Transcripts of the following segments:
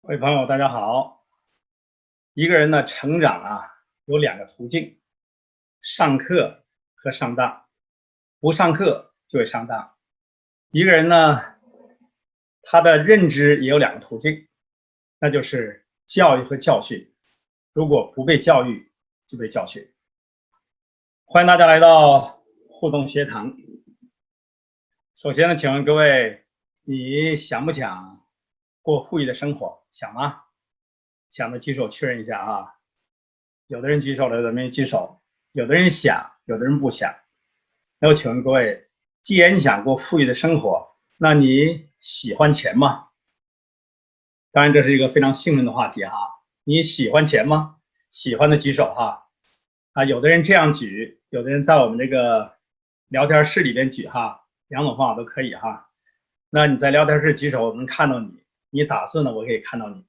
各位朋友，大家好。一个人的成长有两个途径：上课和上当。不上课就会上当。一个人呢，他的认知也有两个途径，那就是教育和教训。如果不被教育，就被教训。欢迎大家来到互动学堂。首先呢，请问各位，你想不想过富裕的生活？想吗？想的举手确认一下啊。有的人举手了，有的人没举手。有的人想，有的人不想。那我请问各位，既然你想过富裕的生活，那你喜欢钱吗？当然，这是一个非常兴奋的话题哈。你喜欢钱吗？喜欢的举手哈。有的人这样举，有的人在我们这个聊天室里边举哈，两种方法都可以哈。那你在聊天室举手，我能看到你；你打字呢，我可以看到你。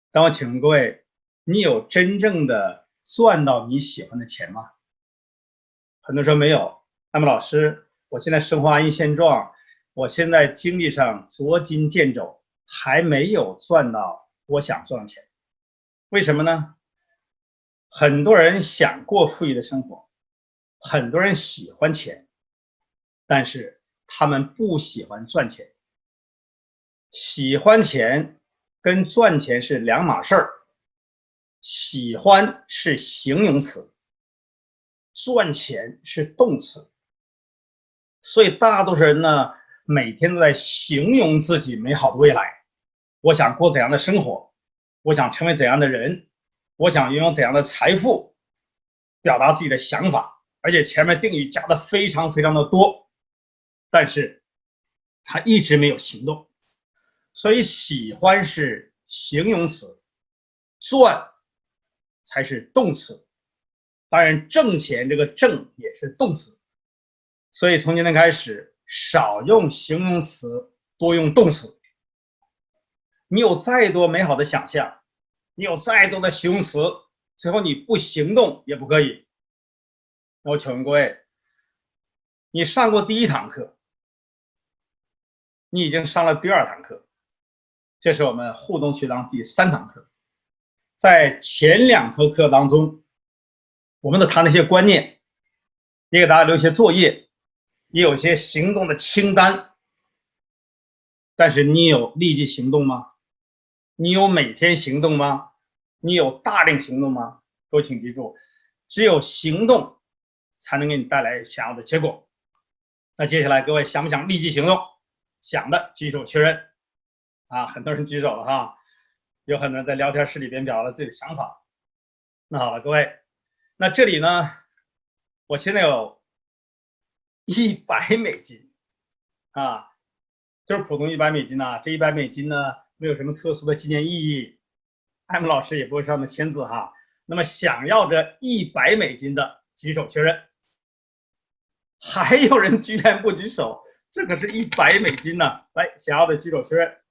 但我请问各位，你有真正的赚到你喜欢的钱吗？很多人说没有。那么老师，我现在生活安于现状，我现在经济上捉襟见肘，还没有赚到我想赚的钱。为什么呢？很多人想过富裕的生活，很多人喜欢钱，但是他们不喜欢赚钱。喜欢钱跟赚钱是两码事儿。喜欢是形容词，赚钱是动词。所以大多数人呢，每天都在形容自己美好的未来。我想过怎样的生活，我想成为怎样的人，我想拥有怎样的财富，表达自己的想法，而且前面定语加的非常非常的多，但是他一直没有行动。所以喜欢是形容词，赚才是动词。当然挣钱这个挣也是动词。所以从今天开始，少用形容词，多用动词。你有再多美好的想象，你有再多的形容词，最后你不行动也不可以。那我请问各位，你上过第一堂课，你已经上了第二堂课，这是我们互动学堂第3堂课。在前2堂课当中，我们都谈了一些观念，也给大家留一些作业，也有些行动的清单。但是你有立即行动吗？你有每天行动吗？你有大量行动吗？各位请记住，只有行动才能给你带来想要的结果。那接下来各位想不想立即行动？想的举手确认。很多人举手了哈，有很多人在聊天室里边表达了自己的想法。那好了，各位，那这里呢，我现在有$100就是普通$100这$100呢，没有什么特殊的纪念意义，M 老师也不会上面签字哈。那么想要这$100的举手确认。还有人居然不举手，这可是$100呢！来，想要的举手确认，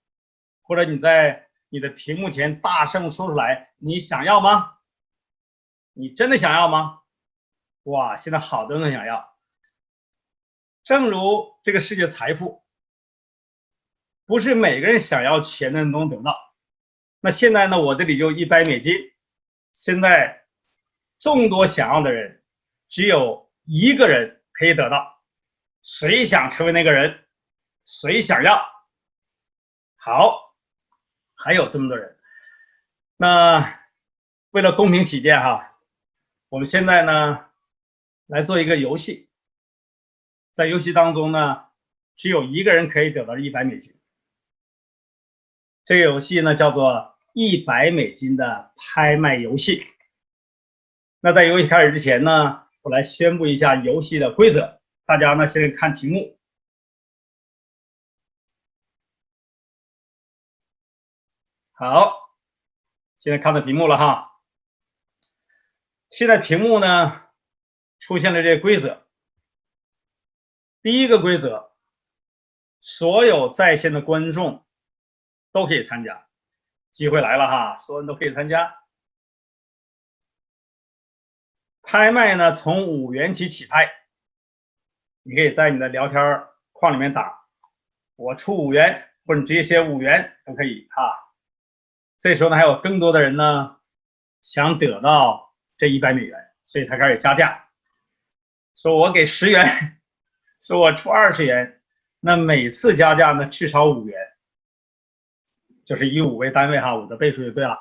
或者你在你的屏幕前大声说出来，你想要吗？你真的想要吗？哇，现在好多人想要。正如这个世界财富，不是每个人想要钱的人都能得到。那现在呢，我这里就$100，现在众多想要的人，只有1个人可以得到。谁想成为那个人？谁想要？好，还有这么多人。那为了公平起见哈，我们现在呢来做一个游戏。在游戏当中呢，只有1个人可以得到$100。这个游戏呢叫做$100的拍卖游戏。那在游戏开始之前呢，我来宣布一下游戏的规则。大家呢现在看屏幕。好，现在看到屏幕了哈。现在屏幕呢出现了这个规则。第一个规则，所有在线的观众都可以参加。机会来了哈，所有人都可以参加。拍卖呢从5元起拍，你可以在你的聊天框里面打我出5元，或者你直接写5元都可以哈。这时候呢，还有更多的人呢想得到这100美元，所以他开始加价，说我给10元，说我出20元，那每次加价呢至少5元，就是以5为单位哈，5的倍数就对了。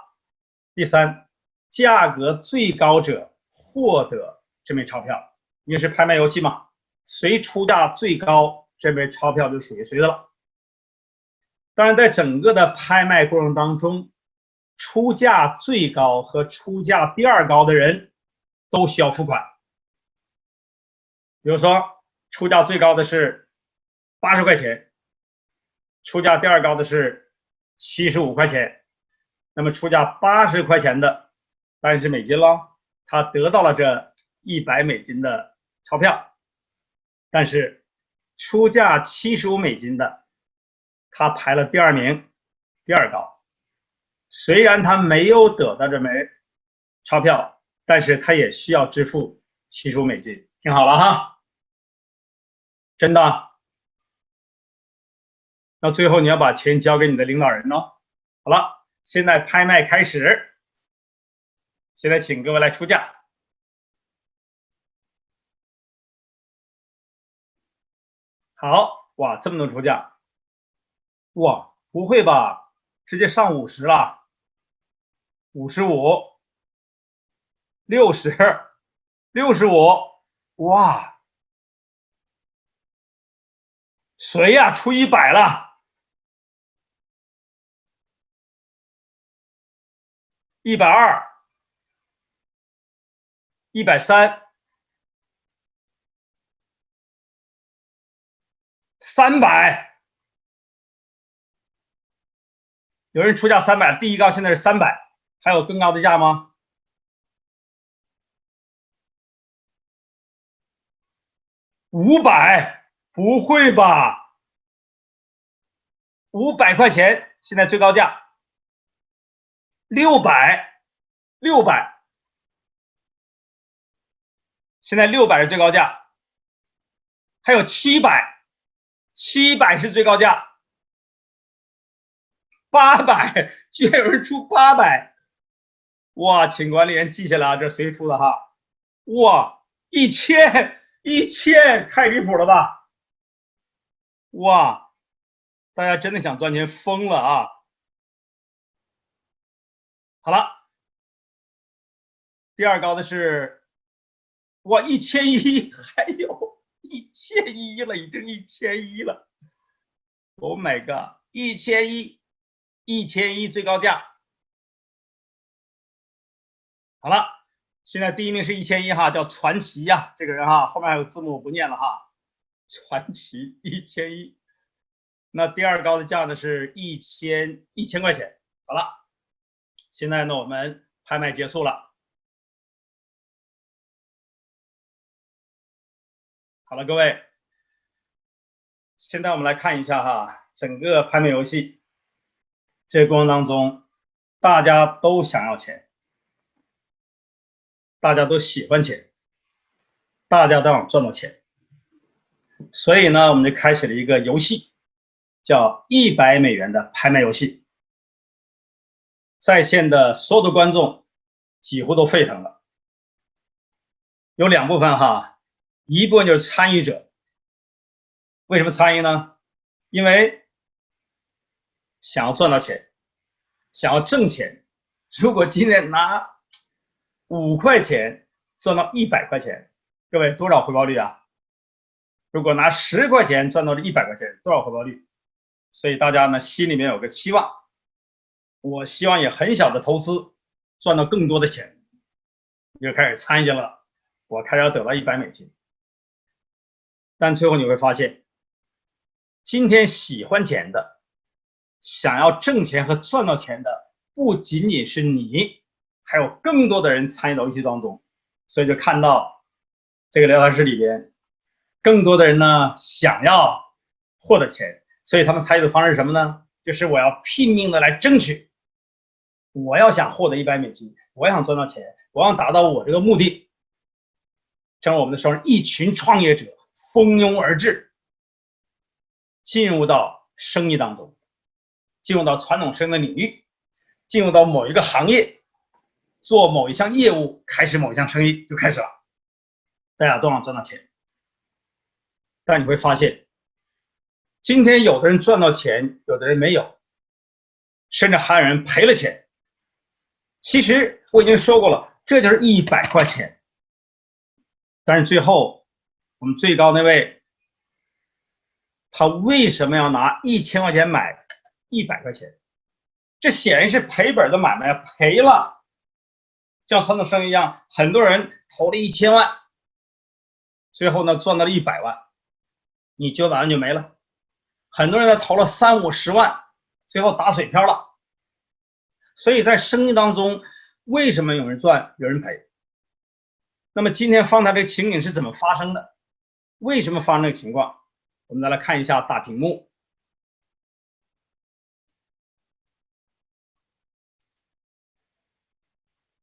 第三，价格最高者获得这枚钞票，因为是拍卖游戏嘛，谁出价最高，这枚钞票就属于谁的了。当然，在整个的拍卖过程当中，出价最高和出价第2高的人都需要付款。比如说，出价最高的是80块钱，出价第2高的是75块钱，那么出价80块钱的当然是美金了，他得到了这100美金的钞票。但是出价75美金的，他排了第2名，第2高。虽然他没有得到这枚钞票，但是他也需要支付75美金。听好了哈，真的。那最后你要把钱交给你的领导人哦。好了，现在拍卖开始。现在请各位来出价。好，哇，这么多出价，哇，不会吧？直接上50了，55、60、65，哇，谁呀？出100了，120、130、300，有人出价300，第1高现在是300，还有更高的价吗？500，不会吧？500块钱，现在最高价。600，现在600是最高价。还有700是最高价。800，居然有人出800，哇，请管理员记下来啊，这谁出的哈？哇，1000，太离谱了吧？哇，大家真的想赚钱疯了啊！好了，第2高的是，哇，1100，还有1100了，已经1100了。Oh my god，1100最高价。好了，现在第1名是1100哈，叫传奇呀，这个人哈，后面还有字母不念了哈，传奇1100。那第2高的价呢是1000块钱。好了，现在呢我们拍卖结束了。好了，各位，现在我们来看一下哈，整个拍卖游戏这个过程当中，大家都想要钱，大家都喜欢钱，大家都想赚到钱，所以呢，我们就开始了一个游戏，叫100美元的拍卖游戏。在线的所有的观众几乎都沸腾了，有2部分哈，一部分就是参与者。为什么参与呢？因为想要赚到钱，想要挣钱。如果今天拿5块钱赚到100块钱，各位多少回报率啊？如果拿10块钱赚到了100块钱，多少回报率？所以大家呢心里面有个期望，我希望以很小的投资赚到更多的钱，就开始参与了，我开始要得到100美金。但最后你会发现，今天喜欢钱的，想要挣钱和赚到钱的，不仅仅是你，还有更多的人参与到游戏当中。所以就看到这个聊天室里边，更多的人呢想要获得钱，所以他们参与的方式是什么呢？就是我要拼命的来争取，我要想获得100美金，我想赚到钱，我要达到我这个目的。正如我们的说，一群创业者蜂拥而至，进入到生意当中，进入到传统生意的领域，进入到某一个行业，做某一项业务，开始某一项生意就开始了，大家都想赚到钱。但你会发现，今天有的人赚到钱，有的人没有，甚至还有人赔了钱。其实我已经说过了，这就是100块钱。但是最后，我们最高那位，他为什么要拿1000块钱买100块钱？这显然是赔本的买卖，赔了。像传统生意一样，很多人投了1000万，最后呢赚到了100万，你900万就没了。很多人呢投了30、50万，最后打水漂了。所以在生意当中，为什么有人赚，有人赔？那么今天方才这个情景是怎么发生的？为什么发生这个情况？我们再来看一下大屏幕。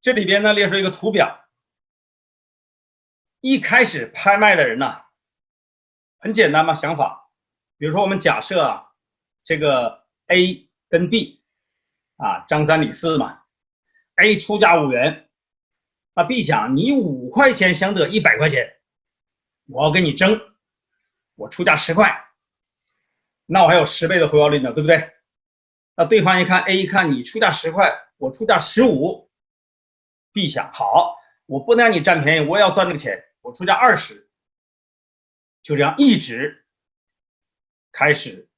这里边呢列出一个图表。一开始拍卖的人呢，很简单嘛，想法。比如说我们假设啊，这个 A 跟 B 啊，张三李四嘛 ，A 出价5元，那 B 想你5块钱想得100块钱，我要跟你争，我出价10块，那我还有10倍的回报率呢，对不对？那对方一看 A 一看你出价10块，我出价15，B 想好，我不能让你占便宜，我也要赚这个钱，我出价20，就这样一直开始，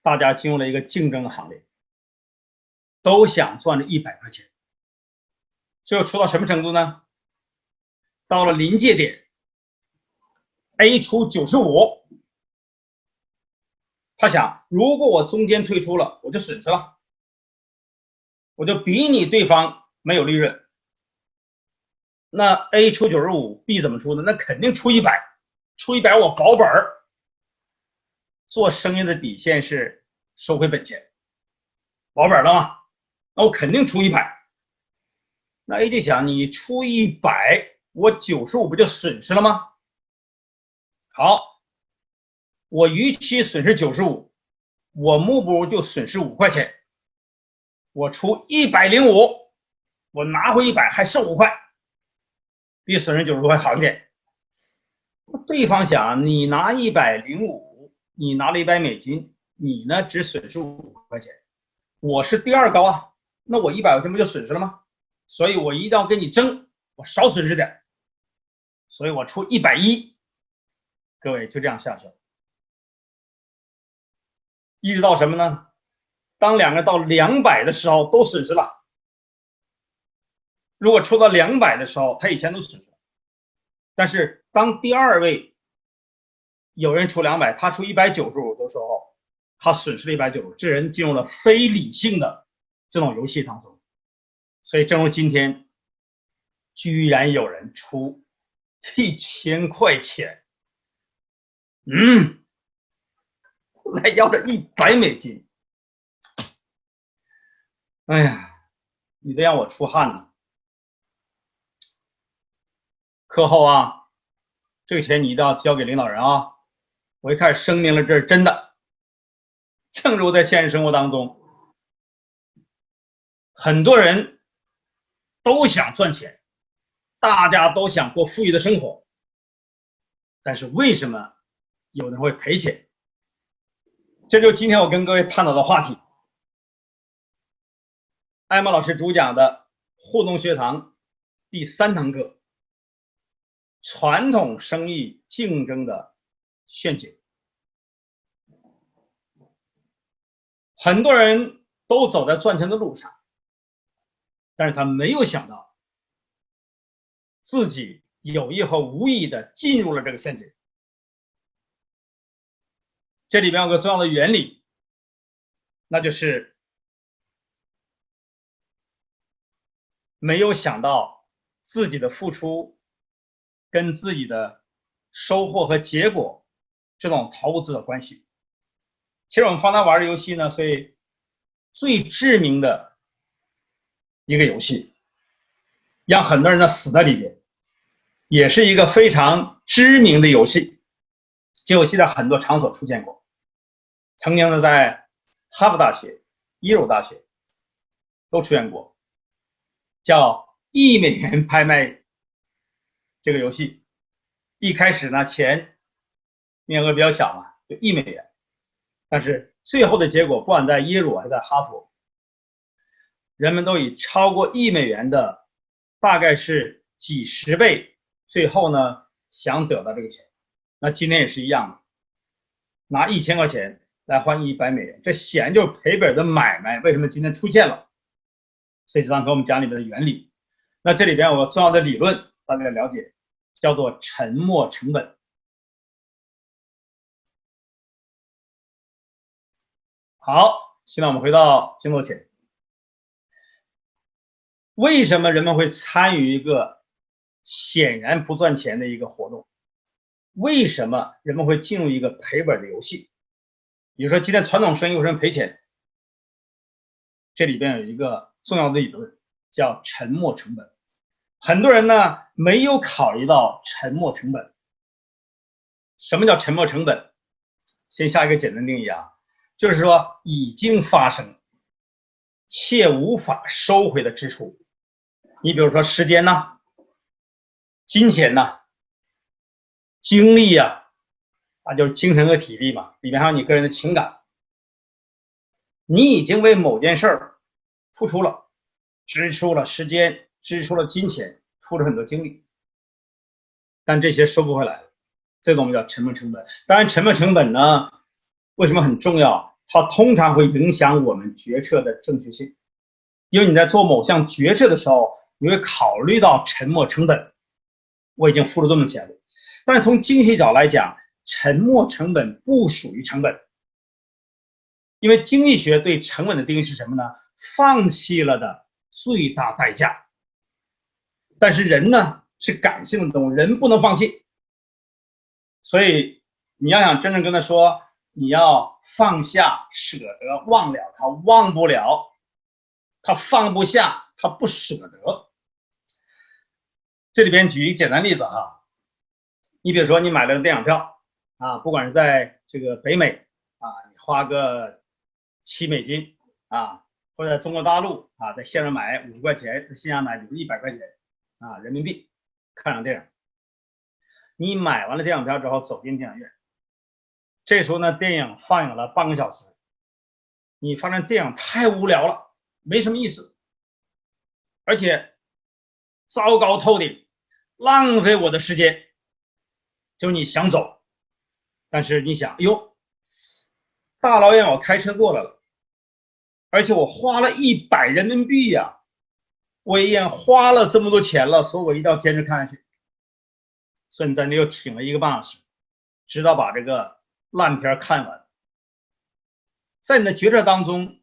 大家进入了一个竞争的行列，都想赚这100块钱。最后出到什么程度呢？到了临界点 ，A 出95，他想，如果我中间退出了，我就损失了，我就比你对方没有利润。那 A 出95，B 怎么出呢？那肯定出100，出100我保本儿。做生意的底线是收回本钱，保本了嘛？那我肯定出100。那 A 就想，你出100，我95不就损失了吗？好，我与其损失95，我不如就损失5块钱，我出105，我拿回100还剩5块，比损失90块好一点。对方想，你拿105，你拿了$100，你呢只损失5块钱，我是第二高啊，那我100块钱不就损失了吗？所以我一定要跟你争，我少损失点，所以我出110。各位就这样下去了，一直到什么呢？当两个到200的时候都损失了。如果出到200的时候，他以前都损失了，但是当第二位有人出200，他出195的时候，他损失了190，这人进入了非理性的这种游戏当中。所以正如今天，居然有人出1000块钱，来要了$100。哎呀，你得让我出汗呢。课后啊，这个钱你一定要交给领导人啊！我一开始声明了，这是真的。正如在现实生活当中，很多人都想赚钱，大家都想过富裕的生活，但是为什么有人会赔钱？这就是今天我跟各位探讨的话题。艾玛老师主讲的互动学堂第3堂课：传统生意竞争的陷阱。很多人都走在赚钱的路上，但是他没有想到自己有意和无意的进入了这个陷阱。这里边有个重要的原理，那就是没有想到自己的付出跟自己的收获和结果这种逃不出的关系。其实我们方才玩的游戏呢，所以最致命的一个游戏，让很多人呢死在里边，也是一个非常知名的游戏。这游戏在很多场所出现过，曾经呢在哈佛大学、耶鲁大学都出现过，叫$1拍卖这个游戏。一开始呢，钱面额比较小嘛，就$1，但是最后的结果，不管在耶鲁还是在哈佛，人们都以超过$1的，大概是几十倍，最后呢想得到这个钱。那今天也是一样的，拿1000块钱来换$100，这显然就是赔本的买卖。为什么今天出现了？这堂给我们讲里面的原理。那这里边有个重要的理论，大家了解，叫做沉没成本。好，现在我们回到金多钱。为什么人们会参与一个显然不赚钱的一个活动？为什么人们会进入一个赔本的游戏？比如说今天传统生意为什么赔钱？这里边有一个重要的理论，叫沉没成本。很多人呢没有考虑到沉没成本。什么叫沉没成本？先下一个简单定义啊，就是说已经发生且无法收回的支出。你比如说时间呐、金钱呐、精力呀，就是精神和体力嘛，里面还有你个人的情感。你已经为某件事儿付出了，支出了时间，支出了金钱，付出很多精力，但这些收不回来了，这个我们叫沉没成本。当然，沉没成本呢，为什么很重要？它通常会影响我们决策的正确性，因为你在做某项决策的时候，你会考虑到沉没成本。我已经付了这么多钱了，但是从经济学角来讲，沉没成本不属于成本，因为经济学对成本的定义是什么呢？放弃了的最大代价。但是人呢是感性的动物，人不能放弃，所以你要想真正跟他说，你要放下、舍得、忘了，他忘不了，他放不下，他不舍得。这里边举一个简单例子哈，你比如说你买了个电影票啊，不管是在这个北美啊，你花个$7啊，或者在中国大陆啊，在线上买50块钱，在线下买比如100块钱啊人民币看场电影。你买完了电影票之后走进电影院，这时候呢电影放映了半个小时，你发现电影太无聊了，没什么意思，而且糟糕透顶，浪费我的时间，就你想走，但是你想，哎呦，大老远我开车过来了，而且我花了100人民币呀，我也花了这么多钱了，所以我一定要坚持看下去。所以你在那又挺了1个半小时，直到把这个烂片看完。在你的决策当中，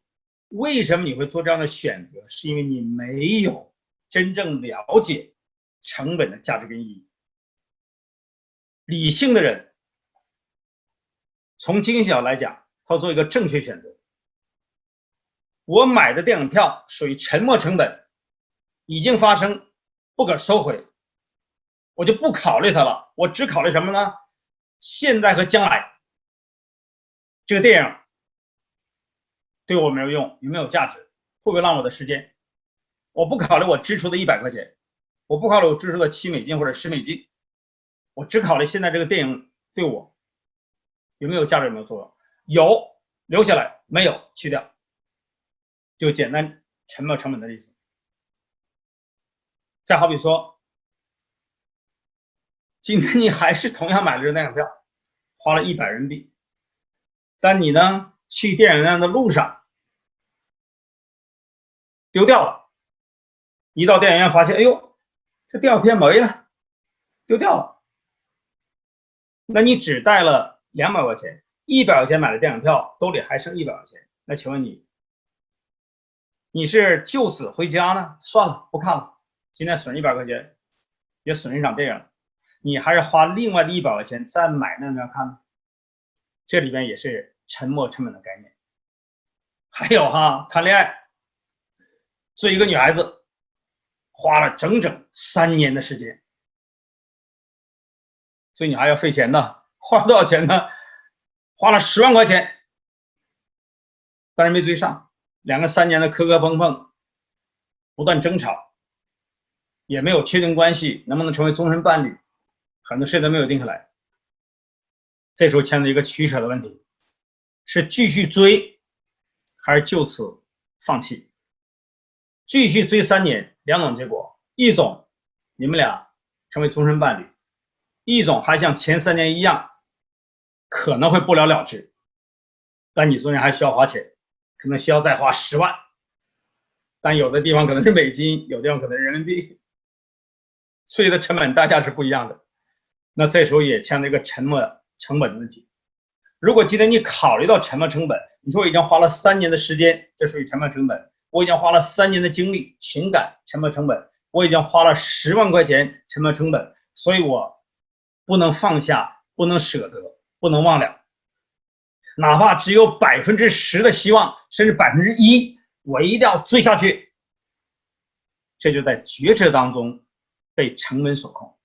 为什么你会做这样的选择？是因为你没有真正了解成本的价值跟意义。理性的人，从经济学来讲，他做一个正确选择。我买的电影票属于沉没成本，已经发生，不可收回，我就不考虑它了。我只考虑什么呢？现在和将来，这个电影对我没有用，有没有价值，会不会浪费我的时间？我不考虑我支出的100块钱，我不考虑我支出的$7或者$10，我只考虑现在这个电影对我有没有价值，有没有作用。有留下来，没有去掉，就简单沉没成本的例子。再好比说，今天你还是同样买了这电影票，花了100人民币，但你呢去电影院的路上丢掉了，一到电影院发现，哎呦，这电影片没了，丢掉了。那你只带了200块钱，100块钱买的电影票，兜里还剩100块钱，那请问你是就此回家呢？算了，不看了，今天损100块钱，也损一场电影，你还是花另外的100块钱再买那张看呢？这里边也是沉没成本的概念。还有哈，谈恋爱，追一个女孩子，花了整整3年的时间，追女孩要费钱的，花了多少钱呢？花了10万块钱，但是没追上，两个3年的磕磕碰碰，不断争吵，也没有确定关系，能不能成为终身伴侣，很多事都没有定下来。这时候牵扯一个取舍的问题，是继续追还是就此放弃？继续追3年，两种结果，一种你们俩成为终身伴侣，一种还像前3年一样可能会不了了之，但你中间还需要花钱，可能需要再花10万，但有的地方可能是美金，有的地方可能是人民币，所以的成本代价是不一样的。那这时候也牵扯一个沉没成本的问题。如果今天你考虑到沉没成本，你说我已经花了3年的时间，这属于沉没成本，我已经花了3年的精力情感沉没成本，我已经花了10万块钱沉没成本，所以我不能放下，不能舍得，不能忘了，哪怕只有10%的希望，甚至1%，我一定要追下去。这就在决策当中被成本所控。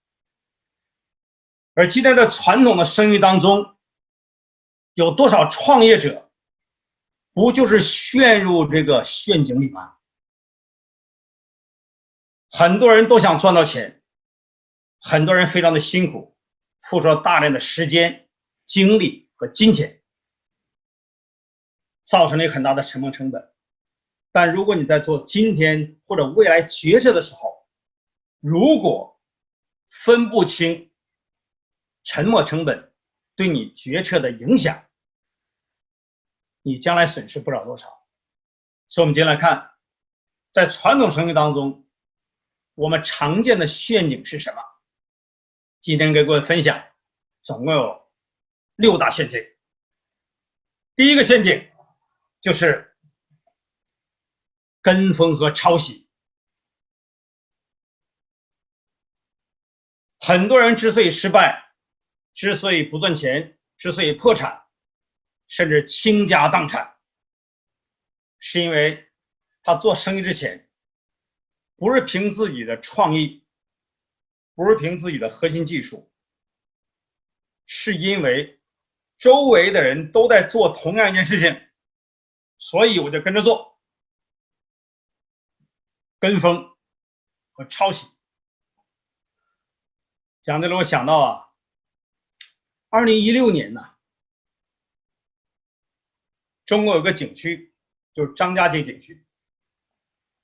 而今天的传统的生意当中，有多少创业者不就是陷入这个陷阱里吗？很多人都想赚到钱，很多人非常的辛苦，付出了大量的时间、精力和金钱，造成了一个很大的沉没成本。但如果你在做今天或者未来决策的时候，如果分不清沉没成本对你决策的影响，你将来损失不了多少。所以我们接下来看，在传统生意当中，我们常见的陷阱是什么？今天跟各位分享，总共有6大陷阱。第一个陷阱就是跟风和抄袭。很多人之所以失败，之所以不赚钱，之所以破产，甚至倾家荡产，是因为他做生意之前不是凭自己的创意，不是凭自己的核心技术，是因为周围的人都在做同样一件事情，所以我就跟着做。跟风和抄袭。讲这个我想到2016年呢，中国有个景区，就是张家界景区，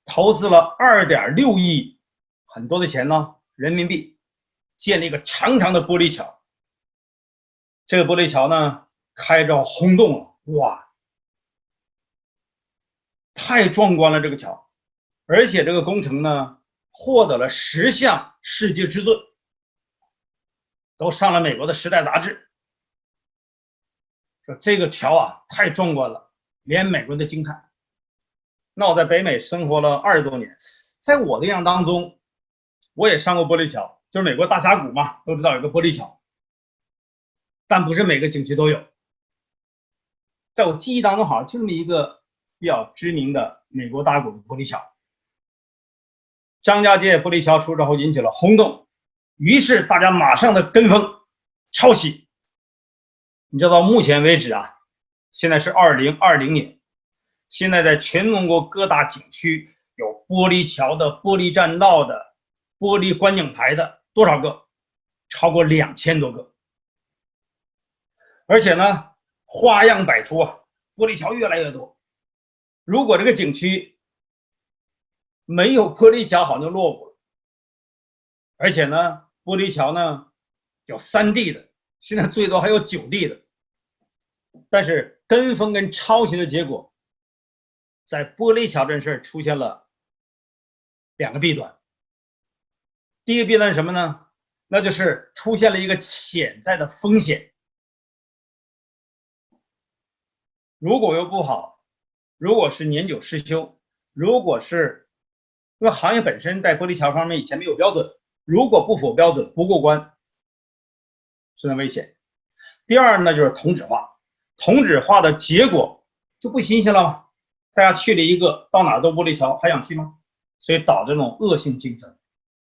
投资了2.6亿，很多的钱呢，人民币，建立一个长长的玻璃桥。这个玻璃桥呢，开着轰动了，哇，太壮观了这个桥，而且这个工程呢，获得了10项世界之最，都上了美国的《时代》杂志。说这个桥啊，太壮观了，连美国人都惊叹。那我在北美生活了20多年，在我的印象当中，我也上过玻璃桥，就是美国大峡谷嘛，都知道有个玻璃桥，但不是每个景区都有。在我记忆当中，好像就这么一个比较知名的美国大峡谷玻璃桥。张家界玻璃桥出之后引起了轰动，于是大家马上的跟风抄袭。你知道到目前为止啊，现在是2020年，现在在全中国各大景区有玻璃桥的、玻璃栈道的、玻璃观景台的多少个？超过2000多个。而且呢，花样百出啊，玻璃桥越来越多。如果这个景区没有玻璃桥，好像就落伍了。而且呢，玻璃桥呢有3D 的，现在最多还有9D 的。但是跟风跟抄袭的结果，在玻璃桥这事儿出现了2个弊端。第一个弊端是什么呢？那就是出现了一个潜在的风险。如果又不好，如果是年久失修，如果是因为行业本身在玻璃桥方面以前没有标准，如果不符合标准不过关，存在危险。第二呢，就是同质化，同质化的结果就不新鲜了吗？大家去了一个到哪都玻璃桥，还想去吗？所以导致这种恶性竞争。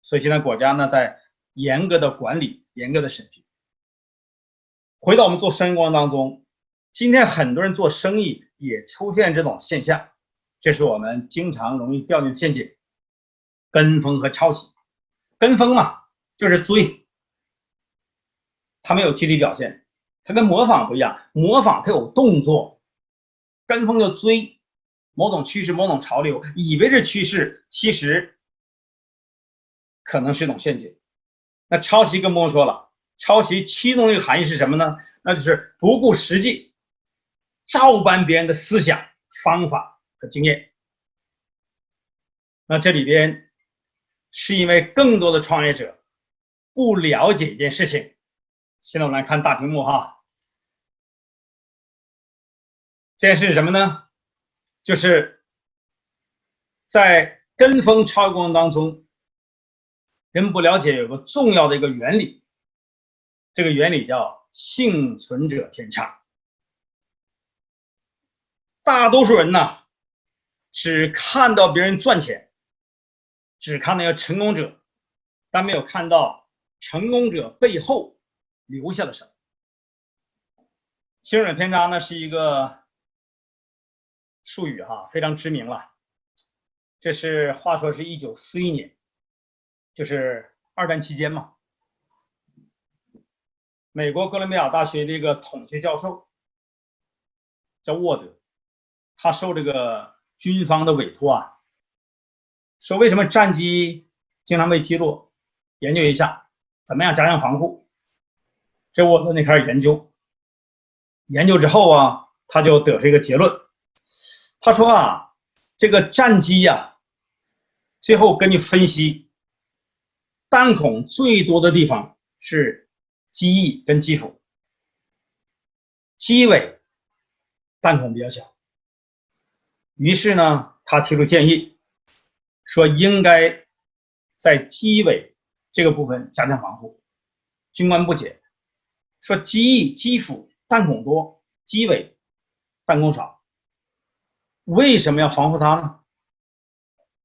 所以现在国家呢在严格的管理，严格的审批。回到我们做生意过程当中，今天很多人做生意也出现这种现象，这是我们经常容易掉进陷阱。跟风和抄袭。跟风嘛，就是追，它没有具体表现，它跟模仿不一样，模仿它有动作，跟风就追某种趋势、某种潮流，以为是趋势，其实可能是一种陷阱。那抄袭更不用说了，抄袭其中一个含义是什么呢？那就是不顾实际，照搬别人的思想、方法和经验。那这里边是因为更多的创业者不了解一件事情。现在我们来看大屏幕哈，这件事是什么呢？就是在跟风抄袭过程当中，人不了解有个重要的一个原理，这个原理叫幸存者偏差。大多数人呢，只看到别人赚钱，只看那个成功者，但没有看到成功者背后留下了什么。幸存者偏差呢是一个术语哈，非常知名了。这是话说是1941年，就是二战期间嘛。美国哥伦比亚大学的一个统计教授叫沃德，他受这个军方的委托啊，说为什么战机经常被击落，研究一下怎么样加强防护。这沃德那开始研究之后啊，他就得出一个结论。他说啊，这个战机呀，最后根据分析，弹孔最多的地方是机翼跟机腹，机尾弹孔比较小。于是呢，他提出建议，说应该在机尾这个部分加强防护。军官不解，说机翼、机腹弹孔多，机尾弹孔少，为什么要防护它呢？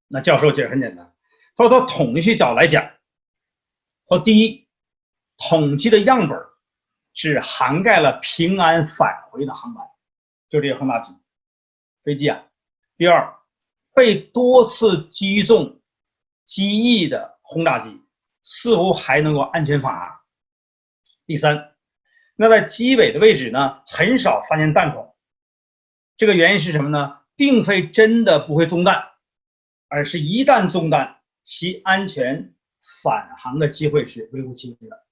那教授解释很简单，他说从统计学角度来讲，说第一，统计的样本只涵盖了平安返回的航班，就这些轰炸机、飞机啊。第二，被多次击中机翼的轰炸机似乎还能够安全返航。第三，那在机尾的位置呢，很少发现弹孔。这个原因是什么呢？并非真的不会中弹，而是一旦中弹，其安全返航的机会是微乎其微的。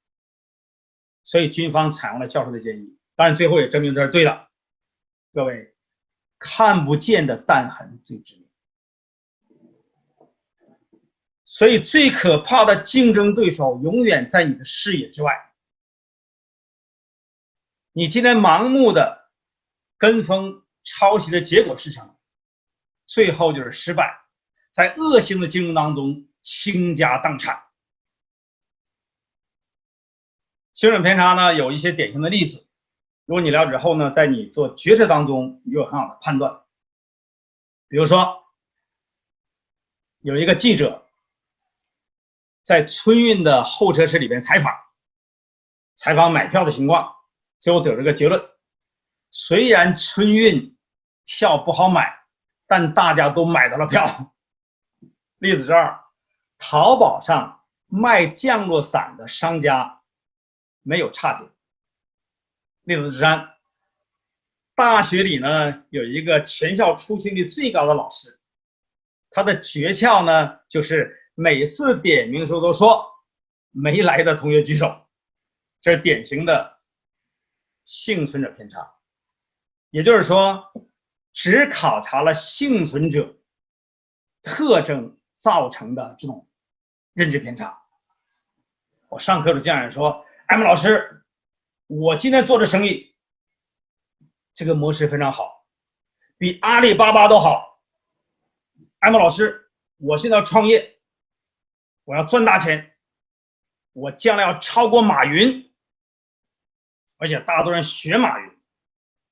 所以军方采用了教授的建议，当然最后也证明这是对的。各位，看不见的弹痕最致命。所以最可怕的竞争对手永远在你的视野之外。你今天盲目的跟风抄袭的结果是什么？最后就是失败，在恶性的竞争当中倾家荡产。幸存者偏差呢，有一些典型的例子，如果你了解后呢，在你做决策当中你有很好的判断。比如说，有一个记者在春运的候车室里边采访买票的情况，最后得出个结论：虽然春运票不好买，但大家都买到了票。例子之二，淘宝上卖降落伞的商家没有差评。例子之三，大学里呢有一个全校出勤率最高的老师，他的诀窍呢就是每次点名的时候都说没来的同学举手，这是典型的幸存者偏差。也就是说，只考察了幸存者特征造成的这种认知偏差。我上课的经常人说，艾蒙老师，我今天做的生意这个模式非常好，比阿里巴巴都好。艾蒙老师，我现在要创业，我要赚大钱，我将来要超过马云。而且大多人学马云，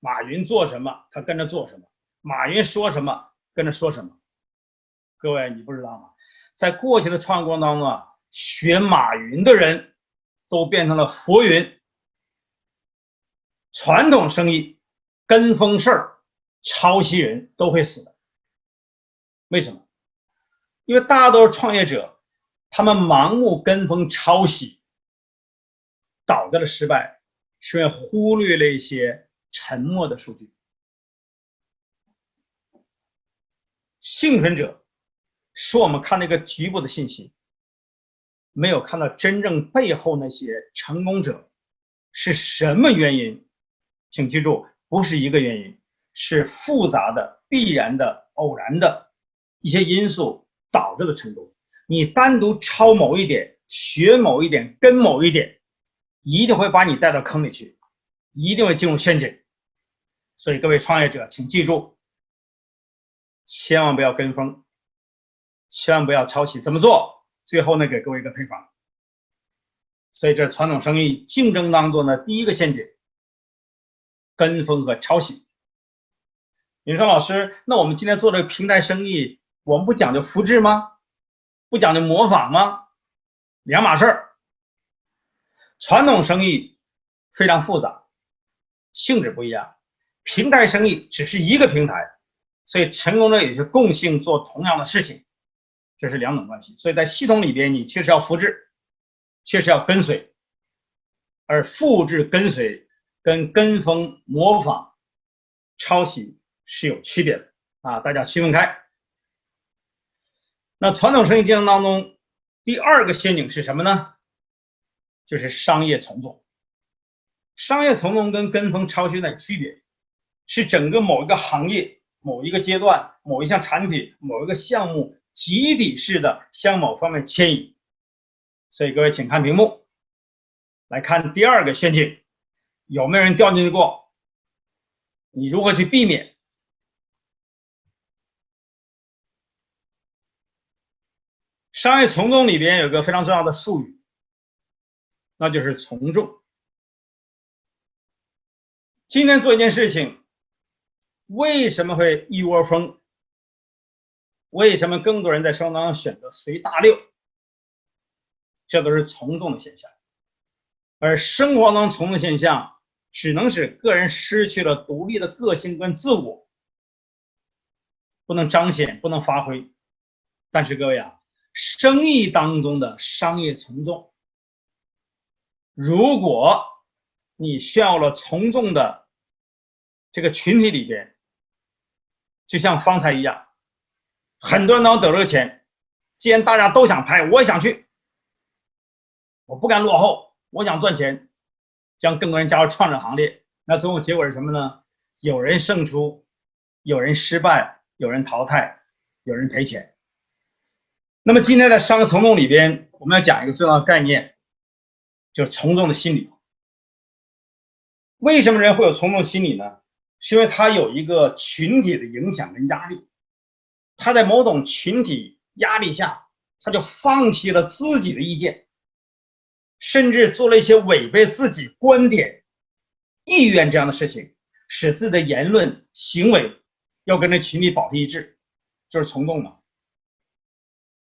马云做什么他跟着做什么，马云说什么跟着说什么。各位你不知道吗？在过去的创业过程当中啊，学马云的人都变成了佛云。传统生意跟风事儿抄袭人都会死的。为什么？因为大多数创业者，他们盲目跟风抄袭，导致了失败，是因为忽略了一些沉默的数据。幸存者是我们看那个局部的信息，没有看到真正背后那些成功者是什么原因。请记住，不是一个原因，是复杂的、必然的、偶然的一些因素导致的成功。你单独抄某一点、学某一点、跟某一点，一定会把你带到坑里去，一定会进入陷阱。所以各位创业者，请记住，千万不要跟风，千万不要抄袭。怎么做？最后呢，给各位一个配方。所以这是传统生意竞争当中的第一个陷阱：跟风和抄袭。你说老师，那我们今天做这个平台生意，我们不讲究复制吗？不讲究模仿吗？两码事儿。传统生意非常复杂，性质不一样。平台生意只是一个平台，所以成功者有些共性做同样的事情，这是两种关系。所以在系统里边，你确实要复制，确实要跟随，而复制跟随跟跟风模仿抄袭是有区别的啊，大家区分开。那传统生意竞争当中，第二个陷阱是什么呢？就是商业从众。商业从众跟跟风抄袭的区别是整个某一个行业、某一个阶段、某一项产品、某一个项目集体式的向某方面迁移。所以各位请看屏幕，来看第二个陷阱，有没有人掉进去过？你如何去避免？商业从众里边有个非常重要的术语，那就是从众。今天做一件事情，为什么会一窝蜂？为什么更多人在生活当中选择随大流？这都是从众的现象。而生活当中从众现象，只能使个人失去了独立的个性跟自我，不能彰显，不能发挥。但是各位啊，生意当中的商业从众，如果你需要了从众的这个群体里边，就像方才一样，很多人都得这个钱，既然大家都想拍，我也想去，我不敢落后，我想赚钱，将更多人加入创始行列。那最后结果是什么呢？有人胜出，有人失败，有人淘汰，有人赔钱。那么今天在商业从众里边，我们要讲一个重要的概念，就是从众的心理。为什么人会有从众心理呢？是因为他有一个群体的影响跟压力，他在某种群体压力下，他就放弃了自己的意见，甚至做了一些违背自己观点、意愿这样的事情，使自己的言论行为要跟这群体保持一致，就是从众嘛。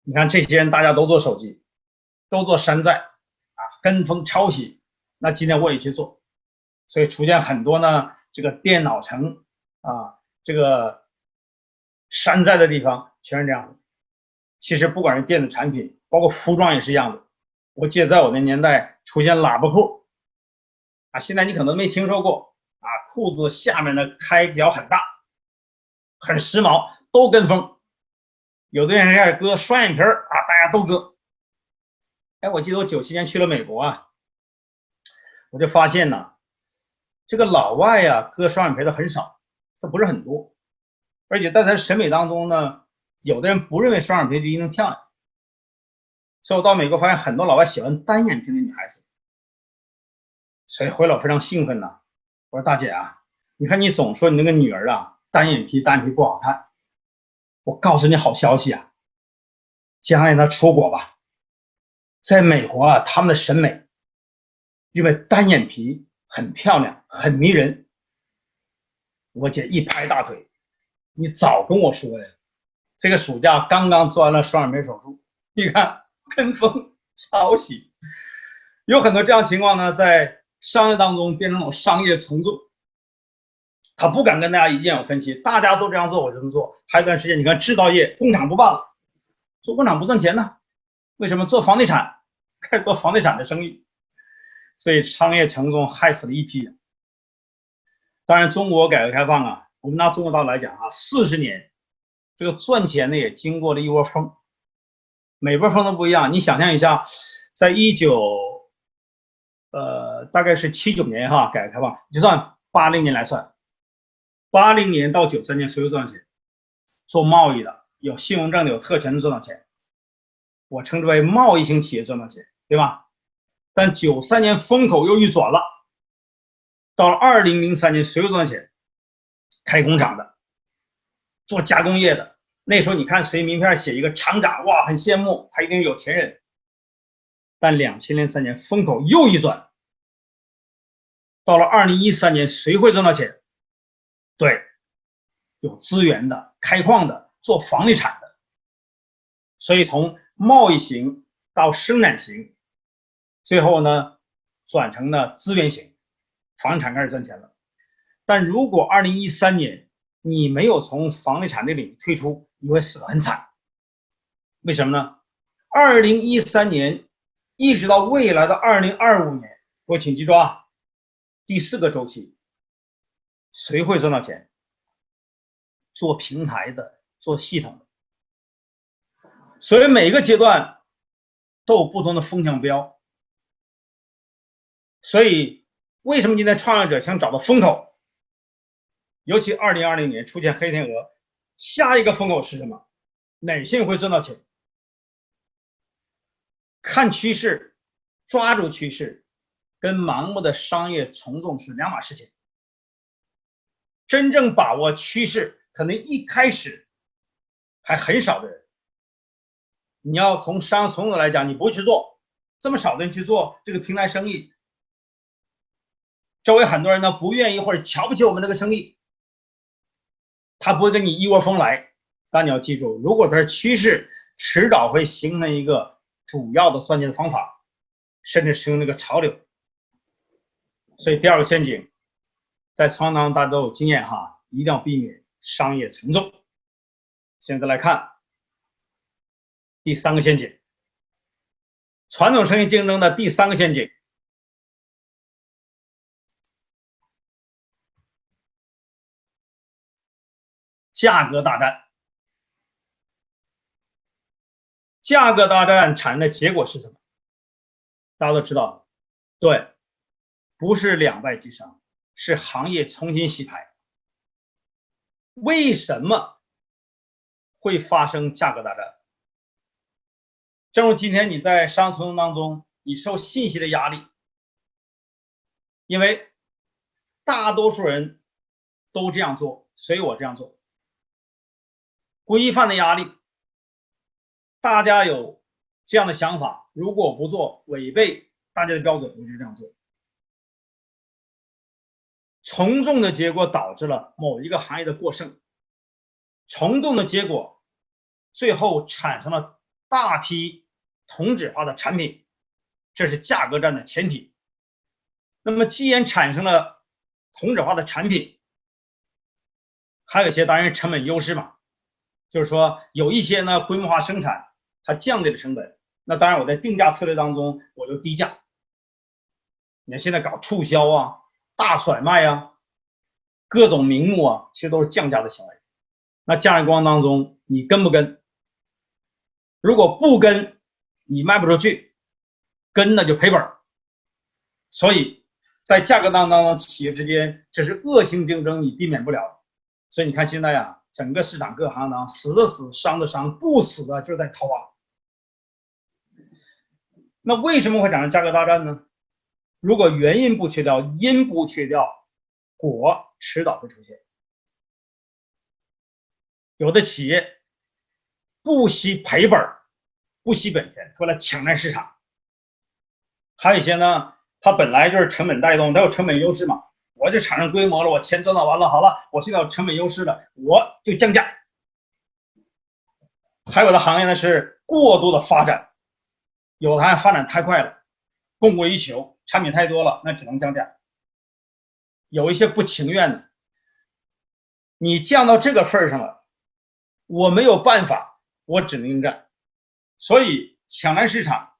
你看这些人大家都做手机，都做山寨啊，跟风抄袭，那今天我也去做，所以出现很多呢这个电脑城啊，这个山寨的地方全是这样的。其实不管是电子产品，包括服装也是一样的。我记得在我那年代出现喇叭裤啊，现在你可能没听说过啊，裤子下面的开脚很大，很时髦，都跟风。有的人开始割双眼皮啊，大家都割。哎，我记得我97年去了美国啊，我就发现呢，这个老外呀割双眼皮的很少，这不是很多，而且在他审美当中呢，有的人不认为双眼皮就一定漂亮。所以我到美国发现很多老外喜欢单眼皮的女孩子，所以回来我非常兴奋呢。我说大姐啊，你看你总说你那个女儿啊单眼皮不好看，我告诉你好消息啊，将来她出国吧，在美国啊，他们的审美认为单眼皮很漂亮，很迷人。我姐一拍大腿，你早跟我说呀，这个暑假刚刚做完了双眼皮手术，你看跟风抄袭，有很多这样情况呢，在商业当中变成那种商业从众，他不敢跟大家意见有分歧，大家都这样做，我就这么做。还有一段时间，你看制造业工厂不办了，做工厂不赚钱呢？为什么做房地产？开始做房地产的生意，所以商业城中害死了一批人。当然，中国改革开放啊，我们拿中国大陆来讲啊，40年，这个赚钱呢也经过了一窝蜂，每波蜂都不一样。你想象一下，在大概是79年哈，改革开放，就算80年来算，80年到93年谁会赚钱？做贸易的、有信用证的、有特权的赚到钱，我称之为贸易型企业赚到钱，对吧？但93年风口又一转了，到了2003年谁又赚到钱？开工厂的、做加工业的。那时候你看谁名片写一个厂长，哇，很羡慕，他一定是有钱人。但2003年风口又一转，到了2013年谁会赚到钱？对，有资源的、开矿的、做房地产的。所以从贸易型到生产型，最后呢转成了资源型，房地产开始赚钱了。但如果2013年你没有从房地产这领域退出，你会死得很惨。为什么呢？2013年一直到未来的2025年，我请记住啊，第4个周期，谁会赚到钱？做平台的，做系统的。所以每个阶段都有不同的风向标。所以为什么今天创业者想找到风口？尤其2020年出现黑天鹅，下一个风口是什么？哪些人会赚到钱？看趋势，抓住趋势，跟盲目的商业从众是两码事情。真正把握趋势，可能一开始还很少的人。你要从商业从众来讲，你不会去做，这么少的人去做这个平台生意，周围很多人呢不愿意或者瞧不起我们这个生意，他不会跟你一窝蜂来。但你要记住，如果它是趋势，迟早会形成一个主要的赚钱的方法，甚至形成一个潮流。所以第2个陷阱，在创业当中大家都有经验哈，一定要避免商业从众。现在来看第3个陷阱，传统生意竞争的第3个陷阱，价格大战。价格大战产生的结果是什么？大家都知道，对，不是两败俱伤，是行业重新洗牌。为什么会发生价格大战？正如今天你在商业从众当中，你受信息的压力，因为大多数人都这样做，所以我这样做。规范的压力，大家有这样的想法，如果不做，违背大家的标准，我就这样做。从众的结果导致了某一个行业的过剩，从众的结果最后产生了大批同质化的产品，这是价格战的前提。那么既然产生了同质化的产品，还有一些当然是成本优势嘛，就是说有一些呢规模化生产，它降低了成本，那当然我在定价策略当中我就低价。你看现在搞促销啊、大甩卖啊、各种名目啊，其实都是降价的行为。那价值观当中你跟不跟？如果不跟，你卖不出去，跟了就赔本。所以在价格当中企业之间这是恶性竞争，你避免不了。所以你看现在呀，整个市场各行当死的死，伤的伤，不死的就在逃亡。那为什么会产生价格大战呢？如果原因不去掉，因不去掉，果迟早会出现。有的企业不惜赔本，不惜本钱，为了抢占市场。还有一些呢，它本来就是成本带动，它有成本优势嘛，我就产生规模了，我钱赚到完了，好了，我现在有成本优势了，我就降价。还有的行业呢是过度的发展，有的行业发展太快了，供过于求，产品太多了，那只能降价。有一些不情愿的，你降到这个份上了，我没有办法，我只能应战。所以抢占市场，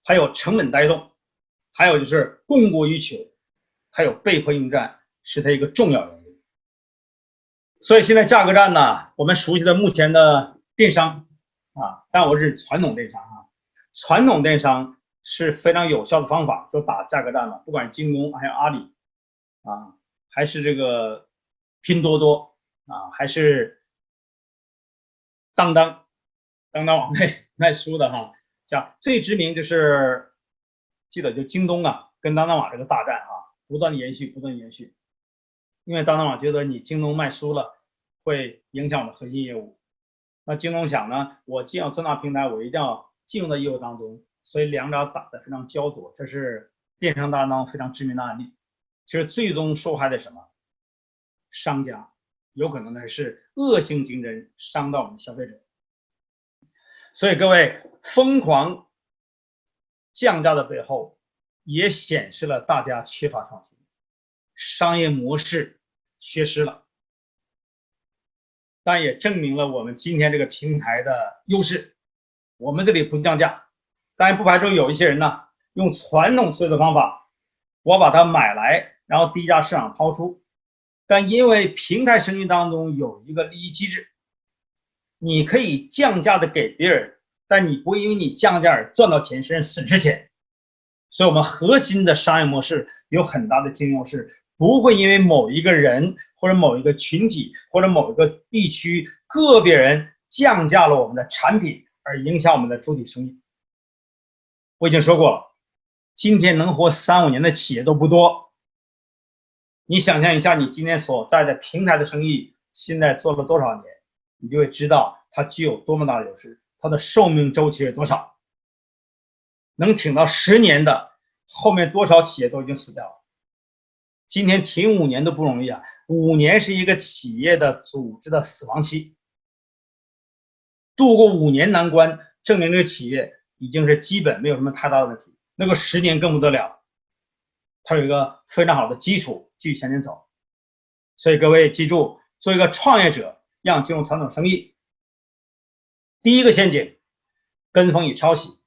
还有成本带动，还有就是供过于求，还有被迫应战，是它一个重要原因。所以现在价格战呢，我们熟悉的目前的电商啊，但我是传统电商啊，传统电商是非常有效的方法，就打价格战了，不管是京东还有阿里啊，还是这个拼多多啊，还是当当网内卖书的哈，像最知名就是记得就京东啊跟当当网这个大战啊，不断延续，不断延续。因为当当网觉得你京东卖书了，会影响我们核心业务。那京东想呢，我既要做大平台，我一定要进入到业务当中，所以两者打得非常焦灼。这是电商大当非常知名的案例。其实最终受害的什么？商家，有可能呢是恶性竞争伤到我们消费者。所以各位，疯狂降价的背后，也显示了大家缺乏创新，商业模式缺失了，但也证明了我们今天这个平台的优势。我们这里不降价，当然不排除有一些人呢用传统思维的方法，我把它买来，然后低价市场抛出。但因为平台生意当中有一个利益机制，你可以降价的给别人，但你不会因为你降价而赚到钱，甚至损失钱。所以我们核心的商业模式有很大的竞争优势，不会因为某一个人或者某一个群体或者某一个地区个别人降价了我们的产品而影响我们的主体生意。我已经说过了，今天能活3、5年的企业都不多。你想象一下，你今天所在的平台的生意现在做了多少年，你就会知道它具有多么大的优势，它的寿命周期是多少。能挺到10年的，后面多少企业都已经死掉了。今天挺5年都不容易啊，5年是一个企业的组织的死亡期。度过5年难关，证明这个企业已经是基本没有什么太大的问题。那个10年更不得了，它有一个非常好的基础继续前面走。所以各位记住，做一个创业者要进入传统生意，第一个陷阱，跟风与抄袭。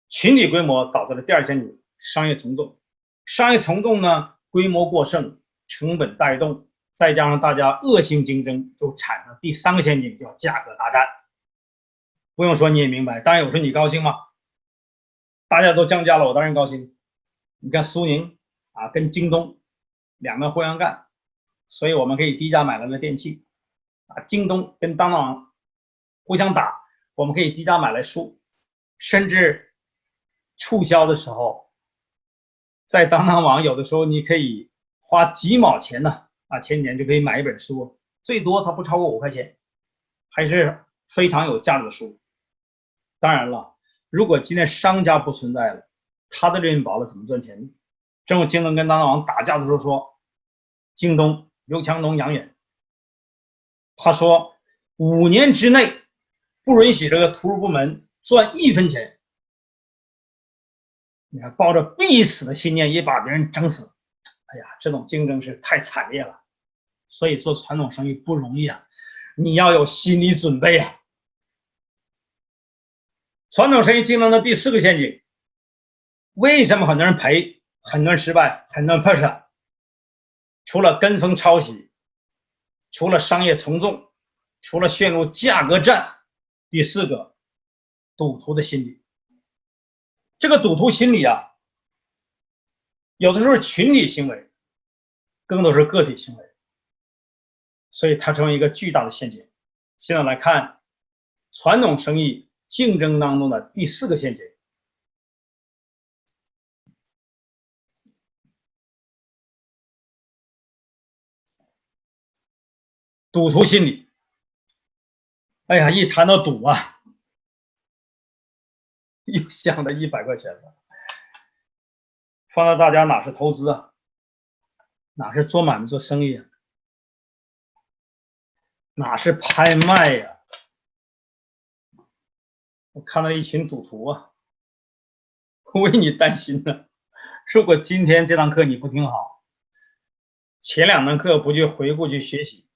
群体规模导致了第二陷阱，商业从众。商业从众呢，规模过剩，成本带动，再加上大家恶性竞争，就产生第3个陷阱，叫价格大战。不用说你也明白，当然有时候你高兴吗？大家都降价了，我当然高兴。你看苏宁啊，跟京东两个互相干，所以我们可以低价买来了电器啊。京东跟当当网互相打，我们可以低价买来书，甚至促销的时候，在当当网有的时候你可以花几毛钱呢啊，前几年就可以买一本书，最多它不超过5块钱，还是非常有价值的书。当然了，如果今天商家不存在了，他的利润薄了，怎么赚钱呢？正如京东跟当当网打架的时候说，京东刘强东、杨远，他说5年之内不允许这个图书部门赚1分钱。你看，抱着必死的信念也把别人整死，哎呀，这种竞争是太惨烈了。所以做传统生意不容易啊，你要有心理准备啊。传统生意竞争的第4个陷阱，为什么很多人赔，很多人失败，很多人破产？除了跟风抄袭，除了商业从众，除了陷入价格战，第4个，赌徒的心理。这个赌徒心理啊，有的时候是群体行为，更多是个体行为，所以它成为一个巨大的陷阱。现在来看传统生意竞争当中的第4个陷阱，赌徒心理。哎呀，一谈到赌啊，又想到100块钱了。放到大家哪是投资啊，哪是做买卖做生意啊，哪是拍卖呀？我看到一群赌徒啊，为你担心呢。如果今天这堂课你不听好，前2堂课不去回顾去学习，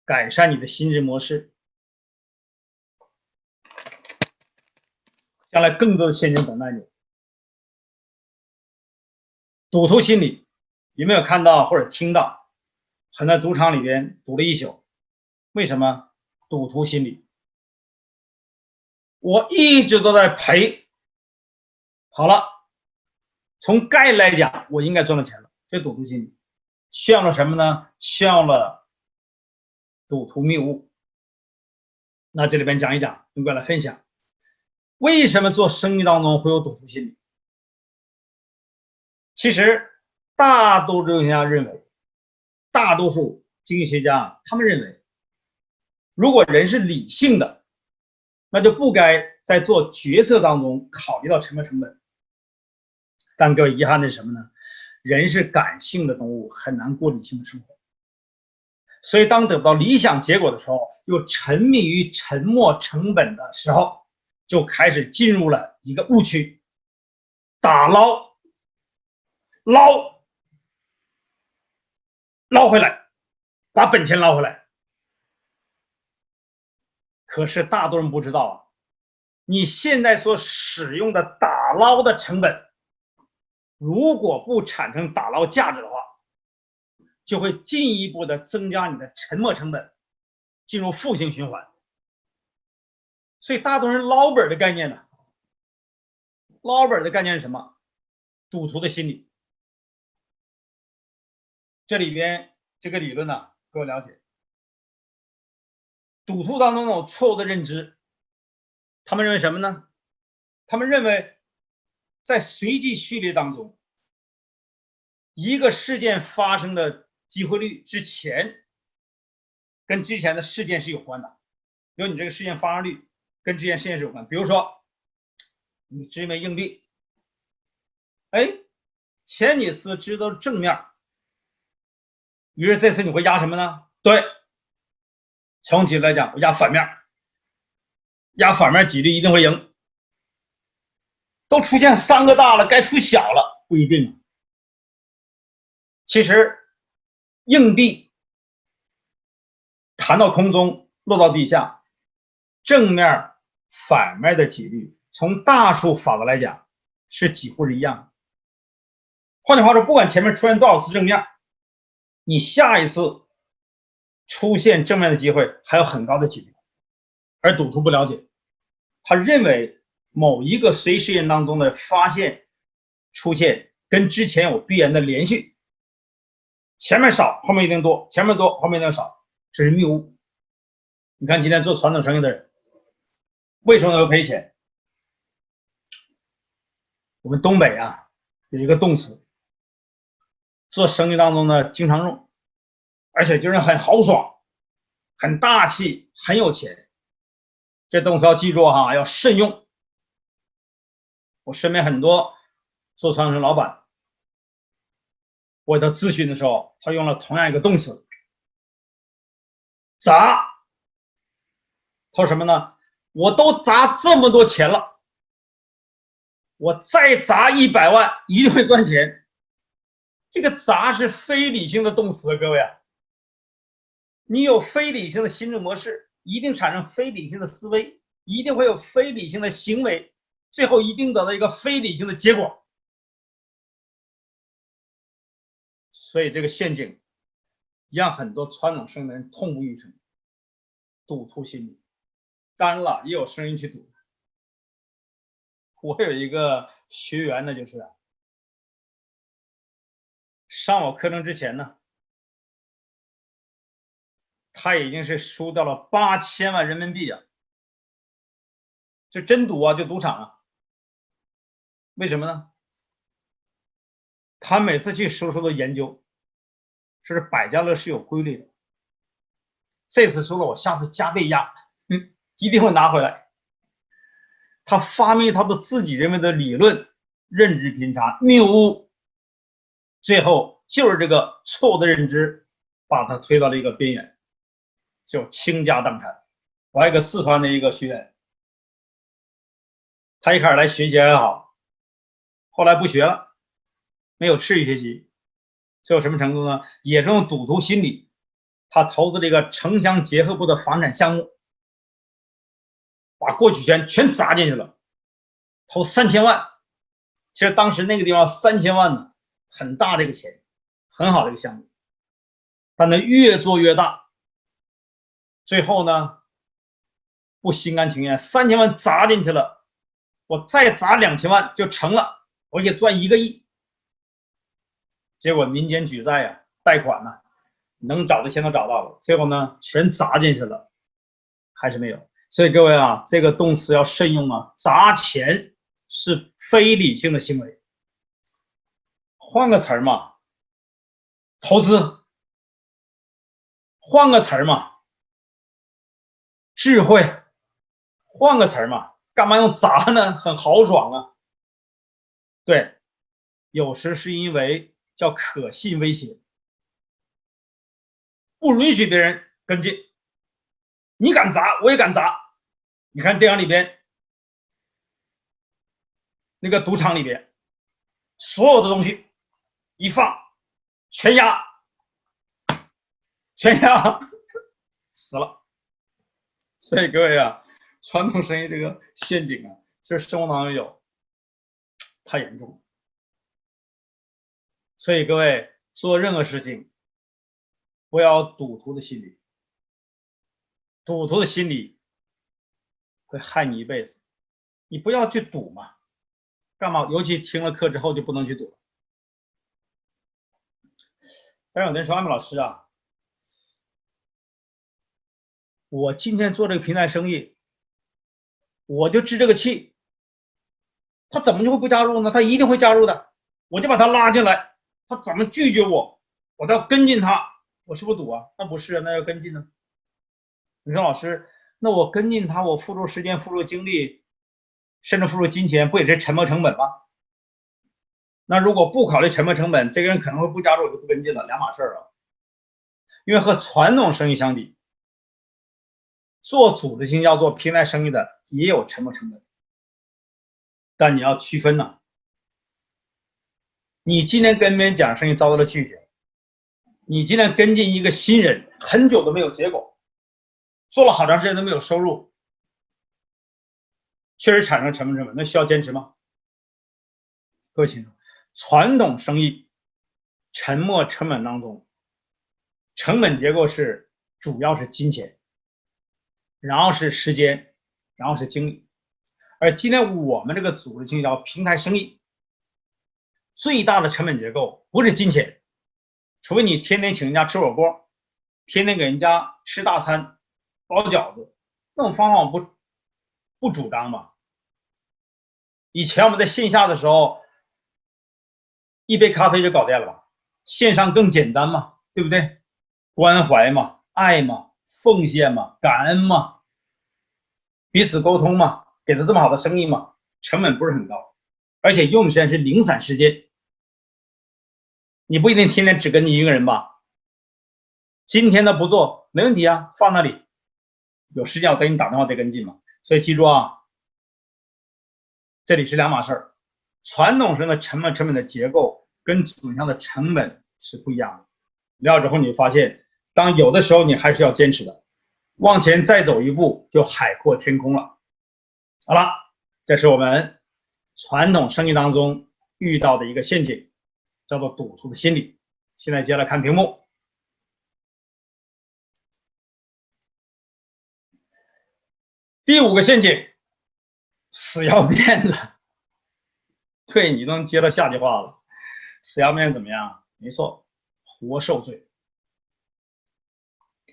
改善你的心智模式，将来更多的陷阱等待你。赌徒心理有没有看到或者听到？很多赌场里边赌了一宿，为什么？赌徒心理，我一直都在赔，好了，从概率来讲，我应该赚到钱了，这赌徒心理，炫耀了什么呢？炫耀了赌徒谬误。那这里边讲一讲，跟各位来分享，为什么做生意当中会有赌徒心理？其实大多数经济学家认为，大多数经济学家他们认为，如果人是理性的，那就不该在做决策当中考虑到成本。但各位遗憾的是什么呢？人是感性的动物，很难过理性的生活。所以当得不到理想结果的时候，又沉迷于沉没成本的时候，就开始进入了一个误区，打捞回来，把本钱捞回来。可是大多人不知道啊，你现在所使用的打捞的成本，如果不产生打捞价值的话，就会进一步的增加你的沉没成本，进入负性循环。所以大多人捞本的概念呢，捞本的概念是什么？赌徒的心理。这里边这个理论呢，各位了解。赌徒当中那种错误的认知，他们认为什么呢？他们认为在随机序列当中，一个事件发生的机会率之前跟之前的事件是有关的，比如你这个事件发生率跟之前事件是有关。比如说你支一枚硬币，前几次支都是正面，于是这次你会压什么呢？对，从几率来讲，我压反面，压反面几率一定会赢。都出现3个大了，该出小了，不一定。其实硬币弹到空中落到地下，正面反面的几率从大数法则来讲是几乎是一样的。换句话说，不管前面出现多少次正面，你下一次出现正面的机会还有很高的几率。而赌徒不了解，他认为某一个随事件当中的发现出现跟之前有必然的连续，前面少后面一定多，前面多后面一定少，这是谬误。你看今天做传统生意的人为什么会赔钱？我们东北啊有一个动词，做生意当中呢经常用，而且就是很豪爽，很大气，很有钱。这动词要记住哈，要慎用。我身边很多做传统生意老板，我给他咨询的时候，他用了同样一个动词，砸。他说什么呢？我都砸这么多钱了，我再砸100万一定会赚钱。这个砸是非理性的动词，各位啊，你有非理性的心智模式，一定产生非理性的思维，一定会有非理性的行为，最后一定得到一个非理性的结果。所以这个陷阱让很多传统生意的人痛不欲生，赌徒心理。当然了，也有生意去赌。我有一个学员呢，就是上我课程之前呢，他已经是输掉了8000万人民币啊，这真赌啊，就赌场啊。为什么呢？他每次去输出的研究，是百家乐是有规律的。这次输了，我下次加倍压，一定会拿回来。他发明他的自己认为的理论，认知偏差、谬误，最后就是这个错误的认知把他推到了一个边缘，就倾家荡产。我还有一个四川的一个学员，他一开始来学习还好，后来不学了，没有持续学习，最后什么程度呢？也是用赌徒心理，他投资这个城乡结合部的房产项目，把过去钱全砸进去了，投3000万，其实当时那个地方3000万呢，很大的一个钱，很好的一个项目，但它越做越大，最后呢不心甘情愿，3000万砸进去了，我再砸2000万就成了，而且赚1个亿。结果民间举债呀，贷款呢，能找的钱都找到了，最后呢全砸进去了，还是没有。所以各位啊，这个动词要慎用啊，砸钱是非理性的行为。换个词儿嘛，投资；换个词儿嘛，智慧；换个词儿嘛，干嘛用砸呢？很豪爽啊。对，有时是因为叫可信威胁，不允许别人跟进，你敢砸，我也敢砸。你看电影里边那个赌场里边，所有的东西一放，全压，全压，死了。所以各位啊，传统生意这个陷阱啊，其实生活当中有，太严重了。所以各位做任何事情，不要赌徒的心理，赌徒的心理会害你一辈子。你不要去赌嘛，干嘛？尤其听了课之后就不能去赌。但是有人说，艾米老师啊，我今天做这个平台生意，我就置这个气，他怎么就会不加入呢？他一定会加入的，我就把他拉进来，他怎么拒绝我，我都要跟进他，我是不是赌啊？那不是，那要跟进呢。你说老师，那我跟进他，我付出时间、付出精力，甚至付出金钱，不也是沉没成本吗？那如果不考虑沉没成本，这个人可能会不加入，我就不跟进了，两码事儿了。因为和传统生意相比，做组织性要做平台生意的也有沉没成本，但你要区分呢。你今天跟别人讲生意遭到了拒绝，你今天跟进一个新人，很久都没有结果，做了好长时间都没有收入，确实产生沉没成本，那需要坚持吗？各位清楚，传统生意沉没成本当中，成本结构是主要是金钱，然后是时间，然后是精力。而今天我们这个组织性叫平台生意，最大的成本结构不是金钱，除非你天天请人家吃火锅，天天给人家吃大餐，包饺子，那种方法我不主张嘛。以前我们在线下的时候，一杯咖啡就搞定了吧，线上更简单嘛，对不对？关怀嘛，爱嘛，奉献嘛，感恩嘛，彼此沟通嘛，给了这么好的生意嘛，成本不是很高，而且用的时间是零散时间。你不一定天天只跟你一个人吧，今天的不做没问题啊，放那里，有时间我给你打电话再跟进嘛。所以记住啊，这里是两码事儿。传统生的成本的结构跟组织上的成本是不一样的。了解之后你发现，当有的时候你还是要坚持的，往前再走一步就海阔天空了。好了，这是我们传统生意当中遇到的一个陷阱，叫做赌徒的心理。现在接下来看屏幕。第5个陷阱，死要面子。对，你都能接到下句话了，死要面子怎么样？没错，活受罪。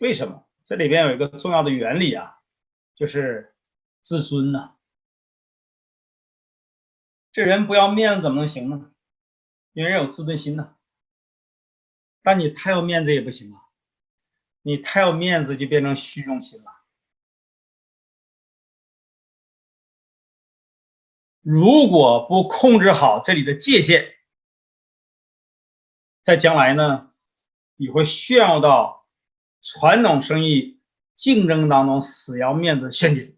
为什么？这里边有一个重要的原理啊，就是自尊呐。这人不要面子怎么能行呢？因为人有自尊心呐。但你太有面子也不行啊，你太有面子就变成虚荣心了。如果不控制好这里的界限，在将来呢，你会陷入到传统生意竞争当中死要面子的陷阱。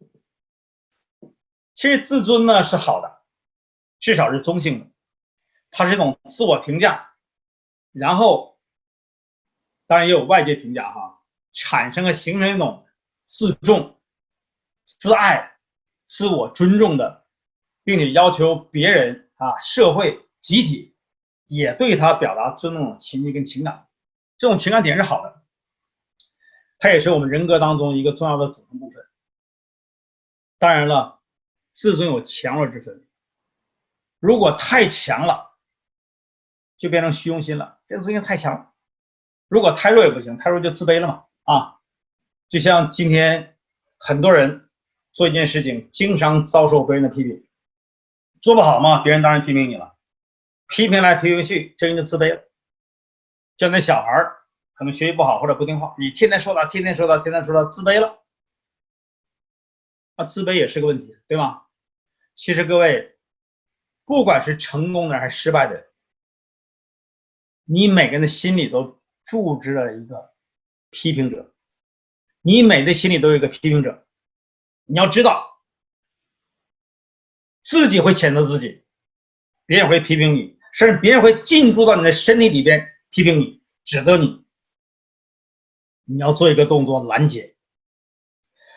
其实自尊呢是好的，至少是中性的，它是一种自我评价，然后当然也有外界评价哈，产生了形成一种自重、自爱、自我尊重的并且要求别人社会集体也对他表达尊重、情谊跟情感，这种情感点是好的，它也是我们人格当中一个重要的组成部分。当然了，自尊有强弱之分，如果太强了，就变成虚荣心了，这个自尊太强了；如果太弱也不行，太弱就自卑了嘛就像今天很多人做一件事情，经常遭受别人的批评，做不好嘛，别人当然批评你了，批评来批评去，这人就自卑了。就那小孩可能学习不好或者不听话，你天天说他，天天说他，天天说他，自卑了。自卑也是个问题，对吗？其实各位，不管是成功的还是失败的，你每个人的心里都住着了一个批评者，你每个人心里都有一个批评者。你要知道，自己会谴责自己，别人会批评你，甚至别人会进驻到你的身体里边批评你、指责你。你要做一个动作，拦截。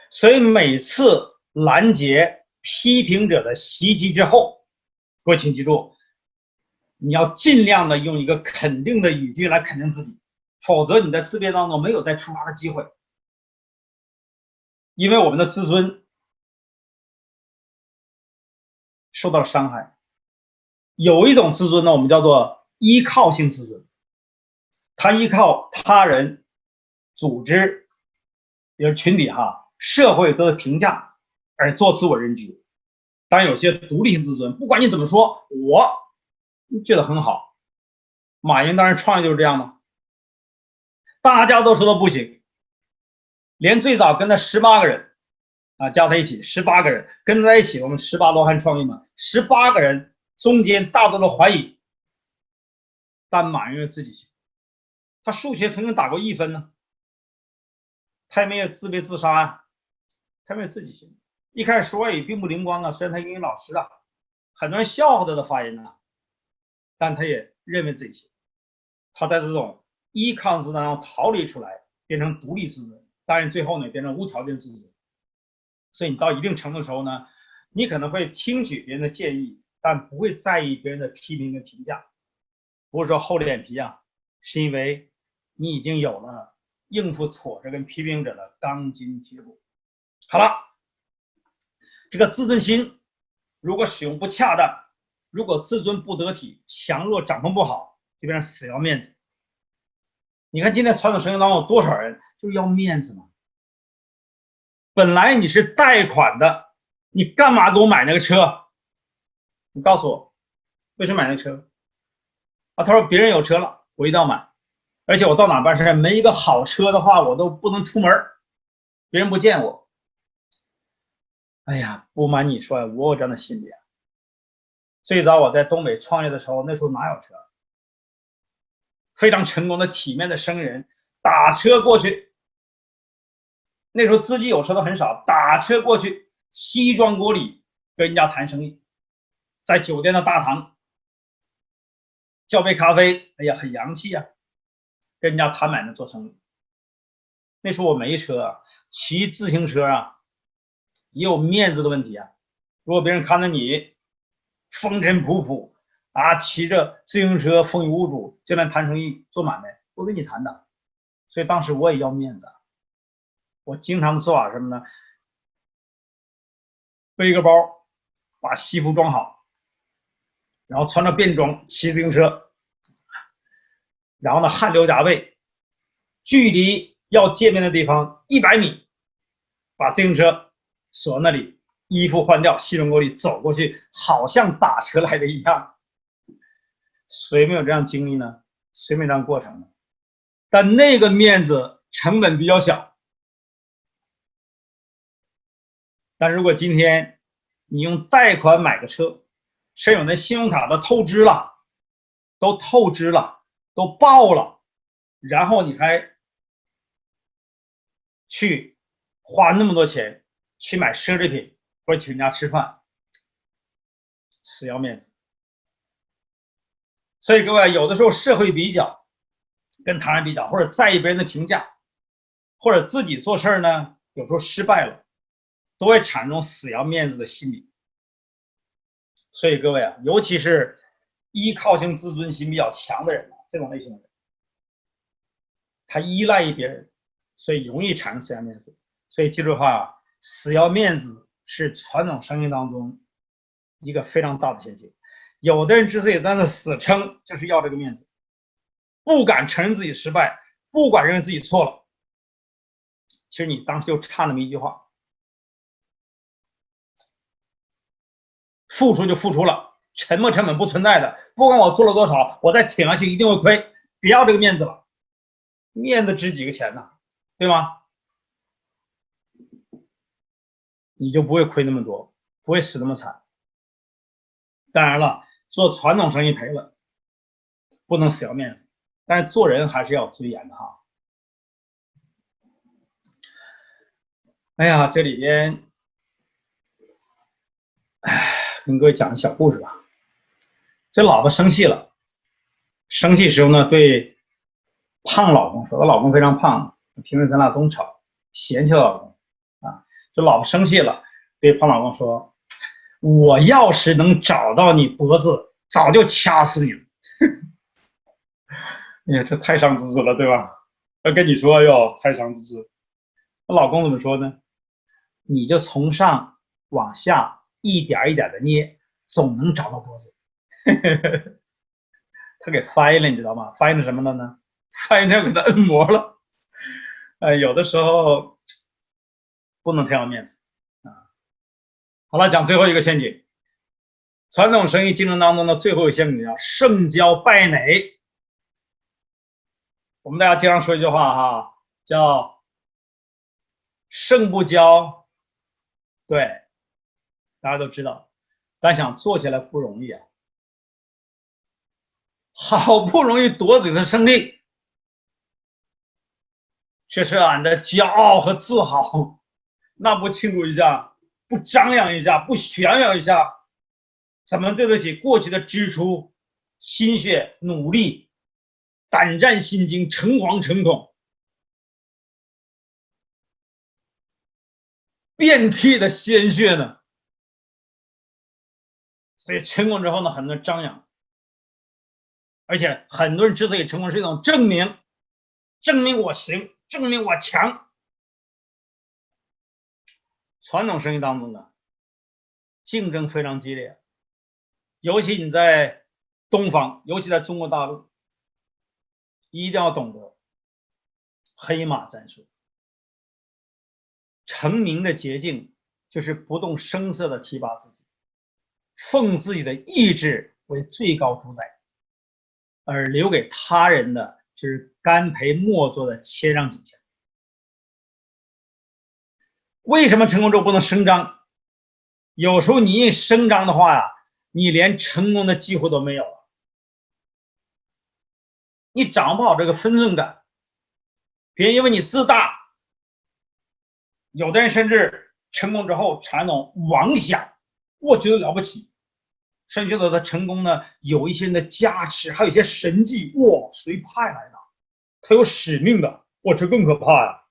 所以每次拦截批评者的袭击之后，各位请记住，你要尽量的用一个肯定的语句来肯定自己，否则你在自卑当中没有再出发的机会。因为我们的自尊受到了伤害。有一种自尊呢，我们叫做依靠性自尊，它依靠他人、组织，也是群体社会的评价而做自我认知。当然有些独立性自尊，不管你怎么说，我觉得很好。马云当然创业就是这样嘛，大家都说他不行，连最早跟他18个人加在一起18个人跟在一起，我们18罗汉创业嘛，18个人中间大多都怀疑，但马云自己行。他数学曾经打过1分呢，他也没有自卑自杀他没有自己行。一开始说话也并不灵光虽然他英语老师很多人笑话他的发音但他也认为自己行。他在这种依靠自尊当中逃离出来，变成独立自尊，当然最后呢变成无条件自尊。所以你到一定程度的时候呢，你可能会听取别人的建议，但不会在意别人的批评跟评价。不是说厚脸皮是因为你已经有了应付挫折跟批评者的钢筋铁骨。好了，这个自尊心如果使用不恰当，如果自尊不得体，强弱掌控不好，就变成死要面子。你看今天传统生活当中有多少人就是要面子嘛？本来你是贷款的，你干嘛给我买那个车？你告诉我为什么买那个车他说别人有车了，我一定要买，而且我到哪办事没一个好车的话，我都不能出门，别人不见我。哎呀，不瞒你说我有这样的心理最早我在东北创业的时候，那时候哪有车？非常成功的体面的生人打车过去，那时候自己有车的很少，打车过去，西装革履跟人家谈生意，在酒店的大堂叫杯咖啡，哎呀很洋气跟人家谈买卖做生意。那时候我没车骑自行车也有面子的问题如果别人看到你风尘仆仆骑着自行车风雨无阻进来谈生意做买卖，不跟你谈的。所以当时我也要面子我经常做什么呢？背个包，把西服装好，然后穿着便装骑自行车，然后呢汗流浃背，距离要见面的地方100米，把自行车锁那里，衣服换掉，西装革履走过去，好像打车来的一样。谁没有这样经历呢？谁没这样过程呢？但那个面子成本比较小。但如果今天你用贷款买个车，甚至有那信用卡都透支了，都爆了，然后你还去花那么多钱去买奢侈品或者请人家吃饭，死要面子。所以各位有的时候社会比较，跟他人比较，或者在意别人的评价，或者自己做事呢有时候失败了，都会产生死要面子的心理。所以各位啊，尤其是依靠性自尊心比较强的人，这种类型的人，他依赖于别人，所以容易产生死要面子。所以记住的话，死要面子是传统生意当中一个非常大的陷阱。有的人之所以在那死撑，就是要这个面子，不敢承认自己失败，不敢认为自己错了。其实你当时就差那么一句话，付出就付出了，沉没成本不存在的，不管我做了多少，我再挺下去一定会亏，别要这个面子了，面子值几个钱呢？对吗？你就不会亏那么多，不会死那么惨。当然了，做传统生意赔了，不能死要面子，但是做人还是要尊严的哈。哎呀，这里边，跟各位讲个小故事吧。这老婆生气了，生气时候呢，对胖老公说，她老公非常胖，平时咱俩总吵，嫌弃老公啊。这老婆生气了，对胖老公说，我要是能找到你脖子，早就掐死你了。哎呀，这太伤自尊了，对吧？要跟你说哟，太伤自尊。那老公怎么说呢？你就从上往下一点一点的捏，总能找到脖子。他给翻译了，你知道吗？翻译成什么了呢？翻译成给他摁摩了。有的时候不能太要面子啊。好了，讲最后一个陷阱。传统生意竞争当中的最后一个陷阱叫胜骄败馁。我们大家经常说一句话哈，叫胜不骄。对，大家都知道，但想做起来不容易啊。好不容易夺取的胜利，这是俺的骄傲和自豪，那不庆祝一下，不张扬一下，不炫耀一下，怎么对得起过去的支出、心血、努力、胆战心惊、诚惶诚恐、遍体的鲜血呢？所以成功之后呢，很多人张扬，而且很多人之所以成功，是一种证明，证明我行，证明我强。传统生意当中呢，竞争非常激烈，尤其你在东方，尤其在中国大陆，一定要懂得黑马战术。成名的捷径就是不动声色的提拔自己，奉自己的意志为最高主宰，而留给他人的就是干培莫做的谦让景象。为什么成功之后不能声张？有时候你一声张的话呀，你连成功的机会都没有了，你掌握不好这个分寸感，别人因为你自大，有的人甚至成功之后产生种妄想，我觉得了不起，甚至觉得他成功呢有一些人的加持，还有一些神迹，哇，谁派来的？他有使命的，哇，这更可怕呀！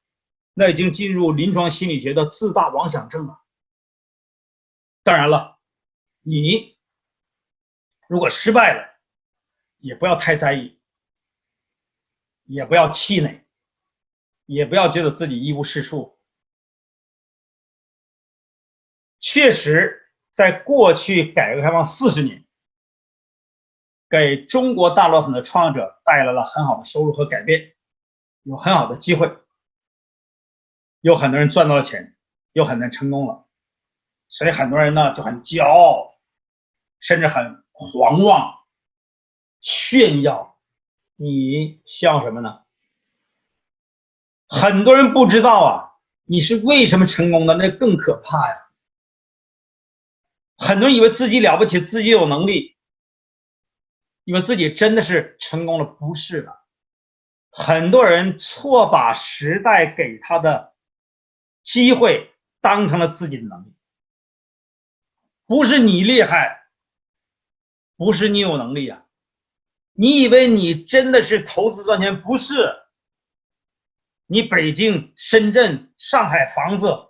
那已经进入临床心理学的自大妄想症了。当然了，你如果失败了，也不要太在意，也不要气馁，也不要觉得自己一无是处。确实，在过去改革开放40年，给中国大陆很多创业者带来了很好的收入和改变，有很好的机会，有很多人赚到了钱，有很多人成功了，所以很多人呢就很骄傲，甚至很狂妄、炫耀。你像什么呢？很多人不知道啊，你是为什么成功的，那更可怕呀。很多人以为自己了不起，自己有能力，以为自己真的是成功了，不是的。很多人错把时代给他的机会当成了自己的能力。不是你厉害，不是你有能力啊，你以为你真的是投资赚钱，不是。你北京、深圳、上海房子，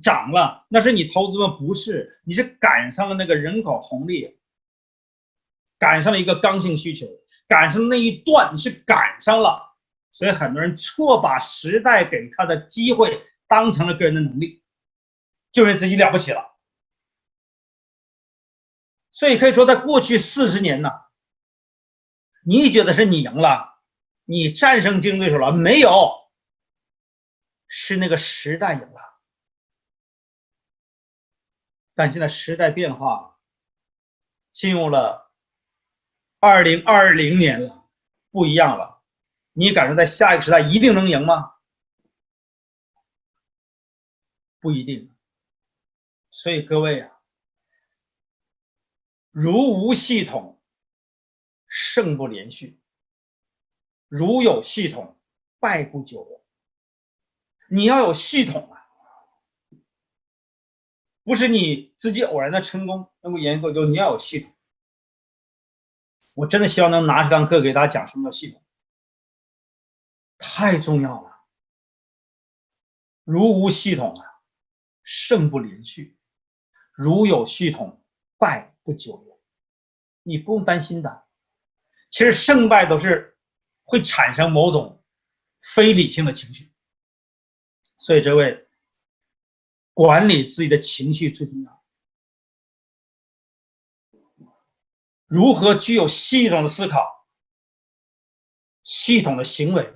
涨了，那是你投资吗？不是，你是赶上了那个人口红利，赶上了一个刚性需求，赶上那一段你是赶上了，所以很多人错把时代给他的机会当成了个人的能力，就认为自己了不起了。所以可以说，在过去40年呢，你觉得是你赢了，你战胜竞争对手了？没有，是那个时代赢了。但现在时代变化了，进入了2020年了，不一样了。你敢说在下一个时代一定能赢吗？不一定。所以各位啊，如无系统，胜不连续；如有系统，败不久留。你要有系统啊，不是你自己偶然的成功能够研究，你要有系统。我真的希望能拿这堂课给大家讲什么叫系统，太重要了。如无系统啊，胜不连续；如有系统，败不久留。你不用担心的。其实胜败都是会产生某种非理性的情绪，所以这位管理自己的情绪最重要。如何具有系统的思考、系统的行为，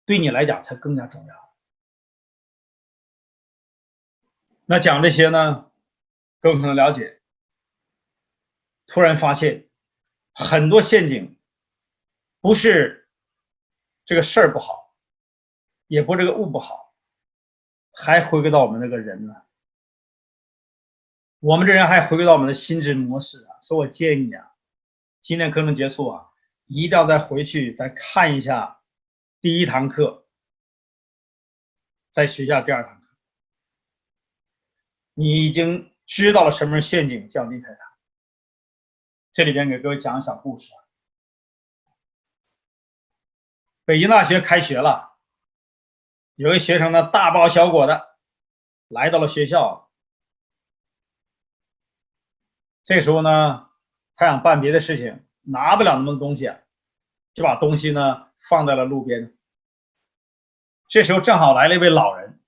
对你来讲才更加重要。那讲这些呢，各位可能了解，突然发现很多陷阱不是这个事儿不好，也不是这个物不好，还回归到我们这个人呢。我们这人还回归到我们的心智模式啊，所以我建议啊，今天课程结束啊，一定要再回去再看一下第一堂课，再学一下第二堂课。你已经知道了什么是陷阱，就要离开它。这里边给各位讲一小故事啊。北京大学开学了，有个学生呢大包小裹的来到了学校。这时候呢，他想办别的事情，拿不了那么多东西，就把东西呢放在了路边。这时候正好来了一位老人，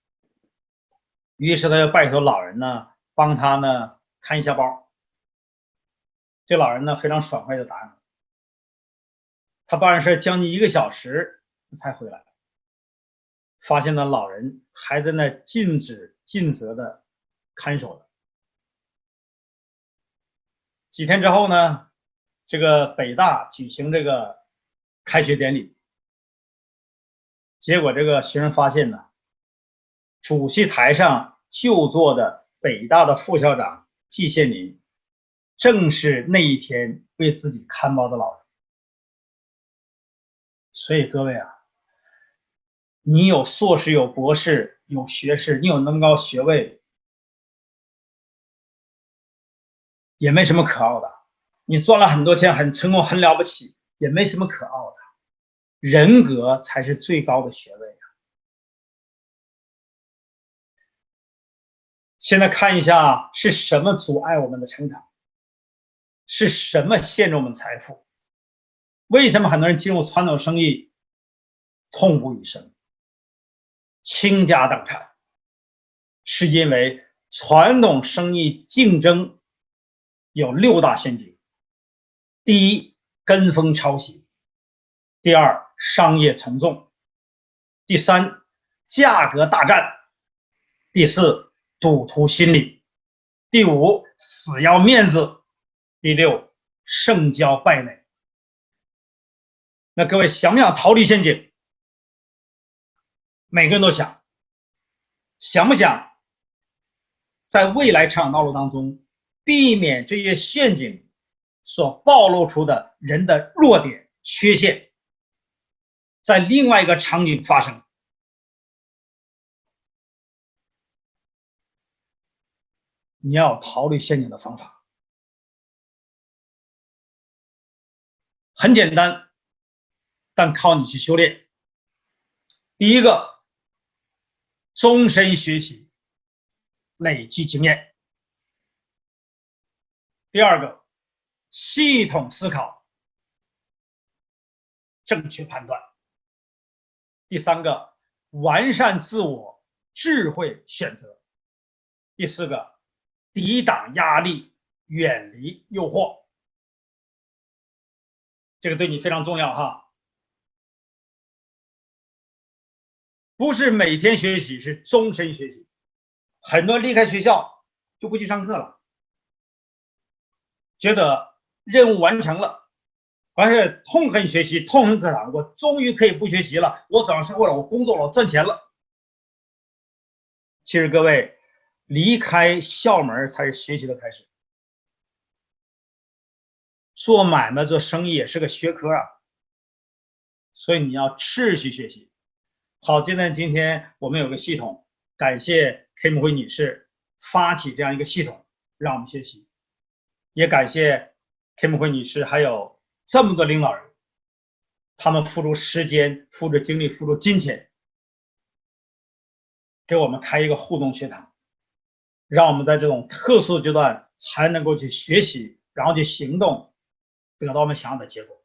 于是他就拜托老人呢帮他呢看一下包。这老人呢非常爽快的答应了。他办完事将近1个小时才回来，发现呢老人还在那尽职尽责的看守着。几天之后呢，这个北大举行这个开学典礼，结果这个学生发现呢，主席台上就坐的北大的副校长季羡林，正是那一天为自己看包的老人。所以各位啊，你有硕士，有博士，有学士，你有那么高学位，也没什么可傲的。你赚了很多钱，很成功，很了不起，也没什么可傲的。人格才是最高的学位啊。现在看一下是什么阻碍我们的成长，是什么限制我们财富？为什么很多人进入传统生意痛不欲生，倾家荡产？是因为传统生意竞争有6大陷阱。第一，跟风抄袭；第二，商业从众；第三，价格大战；第四，赌徒心理；第五，死要面子；第六，胜骄败馁。那各位想不想逃离陷阱？每个人都想。想不想在未来成长道路当中避免这些陷阱所暴露出的人的弱点、缺陷，在另外一个场景发生？你要有逃离陷阱的方法，很简单，但靠你去修炼。第一个，终身学习。累积经验。第二个，系统思考，正确判断。第三个，完善自我，智慧选择。第四个，抵挡压力，远离诱惑。这个对你非常重要哈。不是每天学习，是终身学习。很多离开学校就不去上课了，觉得任务完成了，而且痛恨学习，痛恨课堂。我终于可以不学习了，我走上社会了，我工作了，我赚钱了。其实各位，离开校门才是学习的开始。做买卖做生意也是个学科啊，所以你要持续学习。好，今天我们有个系统，感谢 Kim 辉女士发起这样一个系统，让我们学习，也感谢 Kim 辉女士还有这么多领导人，他们付出时间、付出精力、付出金钱，给我们开一个互动学堂，让我们在这种特殊的阶段还能够去学习，然后去行动，得到我们想要的结果。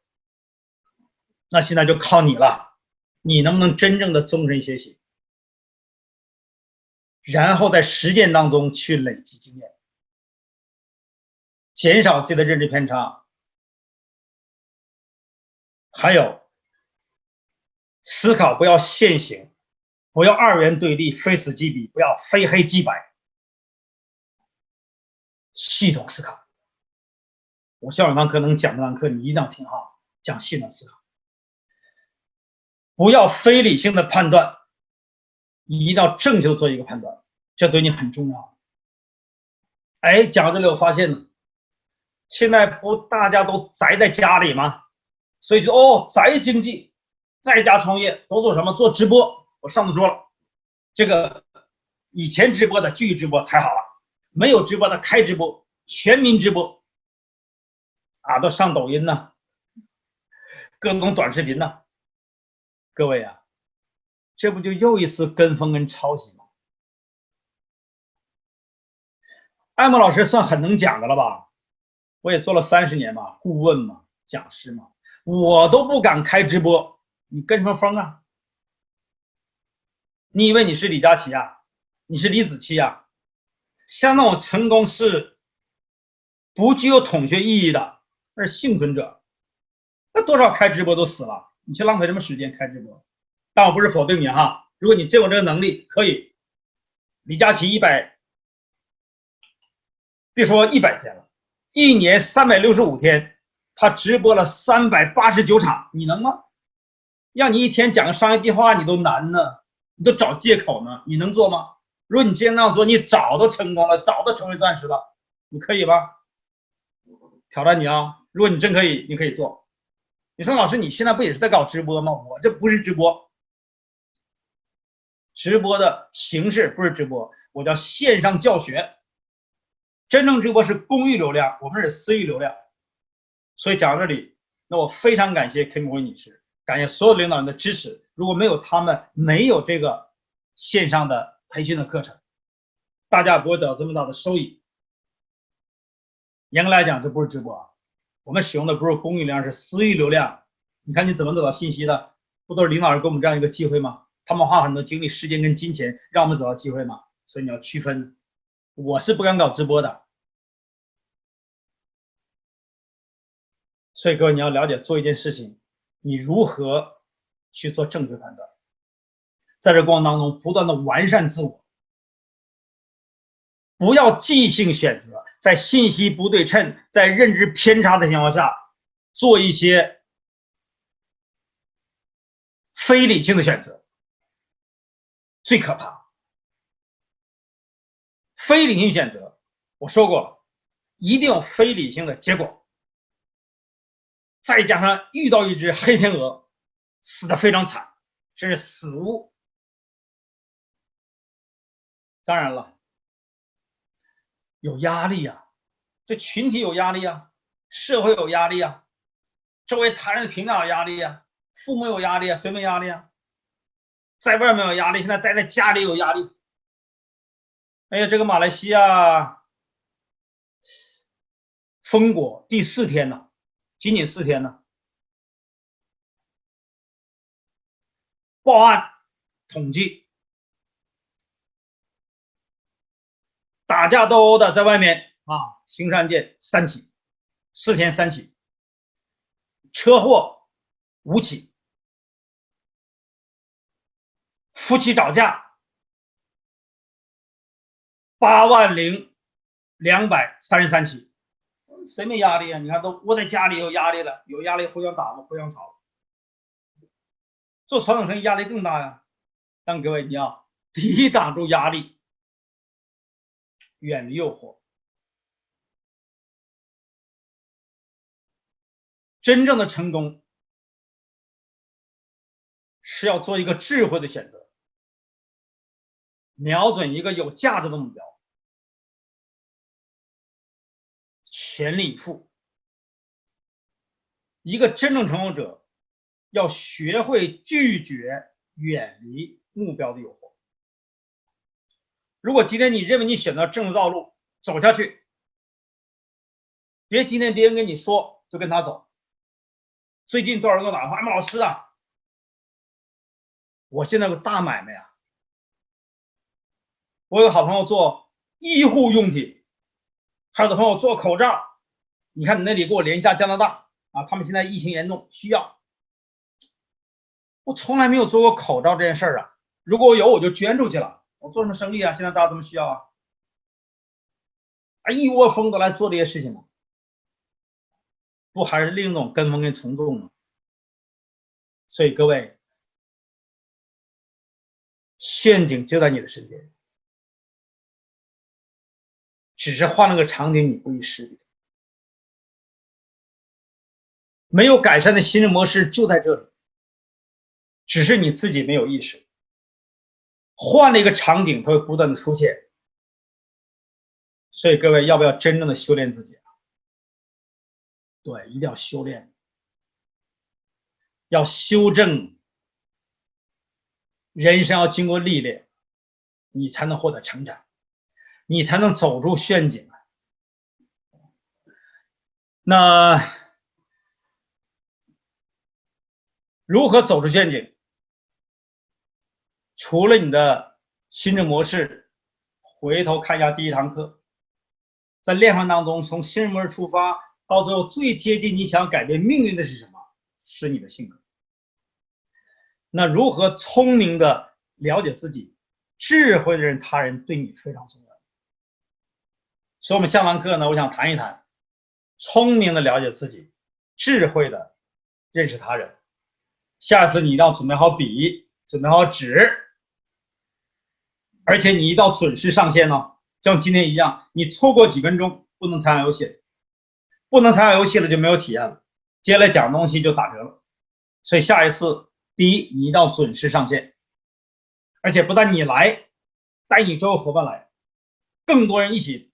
那现在就靠你了，你能不能真正的终身学习，然后在实践当中去累积经验，减少自己的认知偏差，还有思考不要线性，不要二元对立，非此即彼，不要非黑即白，系统思考。我校长堂课能讲这堂课，你一定要听好，讲系统思考，不要非理性的判断，你一定要正确的做一个判断，这对你很重要。哎，讲到这里我发现了，现在不大家都宅在家里吗？所以就宅经济，在家创业都做什么？做直播。我上次说了，这个以前直播的继续直播太好了，没有直播的开直播，全民直播啊，都上抖音呢，各种短视频呢。各位啊，这不就又一次跟风跟抄袭吗？艾莫老师算很能讲的了吧？我也做了30年嘛，顾问嘛，讲师嘛，我都不敢开直播，你跟什么风啊？你以为你是李佳琦啊？你是李子柒啊？像那种成功是不具有统学意义的，那是幸存者。那多少开直播都死了，你去浪费什么时间开直播？但我不是否定你哈，如果你真有这个能力，可以。李佳琦别说100天了，一年365天，他直播了389场，你能吗？让你一天讲个商业计划，你都难呢，你都找借口呢，你能做吗？如果你今天那样做，你早都成功了，早都成为钻石了，你可以吧？挑战你啊！如果你真可以，你可以做。你说老师，你现在不也是在搞直播吗？我这不是直播，直播的形式不是直播，我叫线上教学。真正直播是公域流量，我们是私域流量。所以讲到这里，那我非常感谢 Kim 辉女士，感谢所有领导人的支持。如果没有他们，没有这个线上的培训的课程，大家不会得到这么大的收益。严格来讲，这不是直播，我们使用的不是公域流量，是私域流量。你看你怎么得到信息的？不都是领导人给我们这样一个机会吗？他们花很多精力、时间跟金钱，让我们得到机会吗？所以你要区分。我是不敢搞直播的，所以各位你要了解，做一件事情，你如何去做正确判断，在这过程当中不断的完善自我，不要即兴选择，在信息不对称、在认知偏差的情况下，做一些非理性的选择，最可怕。非理性选择，我说过了，一定有非理性的结果。再加上遇到一只黑天鹅，死得非常惨，这是死无。当然了，有压力呀，这群体有压力呀，社会有压力呀，周围他人的评价有压力呀，父母有压力啊，谁没压力啊？在外面有压力，现在待在家里有压力。哎呀，这个马来西亚封国第4天呢，仅仅4天呢，报案统计，打架斗殴的在外面啊，刑事案件3起，4天3起，车祸5起，夫妻吵架80233起，谁没压力啊？你看都窝在家里有压力了，有压力互相打了，互相吵了。做传统生意压力更大呀。但各位你要抵挡住压力，远离诱惑。真正的成功是要做一个智慧的选择，瞄准一个有价值的目标，全力以赴。一个真正成功者要学会拒绝远离目标的诱惑。如果今天你认为你选择正的道路走下去，别今天别人跟你说就跟他走。最近多少人给我打电话，老师啊，我现在有个大买卖啊，我有个好朋友做医护用品，还有的朋友做口罩，你看你那里给我联系下加拿大啊，他们现在疫情严重，需要。我从来没有做过口罩这件事啊，如果我有我就捐出去了。我做什么生意啊？现在大家这么需要啊，一窝蜂的来做这些事情吗？不还是另一种跟风跟从众吗？所以各位，陷阱就在你的身边，只是换了个场景，你不易识别。没有改善的心智模式就在这里，只是你自己没有意识。换了一个场景，它会不断的出现。所以各位，要不要真正的修炼自己啊？对，一定要修炼，要修正。人生要经过历练，你才能获得成长，你才能走出陷阱。那如何走出陷阱？除了你的心智模式，回头看一下第1堂课，在炼化当中，从心智模式出发，到最后最接近你想改变命运的是什么？是你的性格。那如何聪明的了解自己，智慧的人他人对你非常重要。所以我们下堂课呢，我想谈一谈聪明的了解自己，智慧的认识他人。下次你一定要准备好笔，准备好纸，而且你一定要准时上线哦，像今天一样，你错过几分钟不能参加游戏，不能参加游戏了就没有体验了，接下来讲东西就打折了。所以下一次，第一，你一定要准时上线，而且不但你来，带你周围伙伴来，更多人一起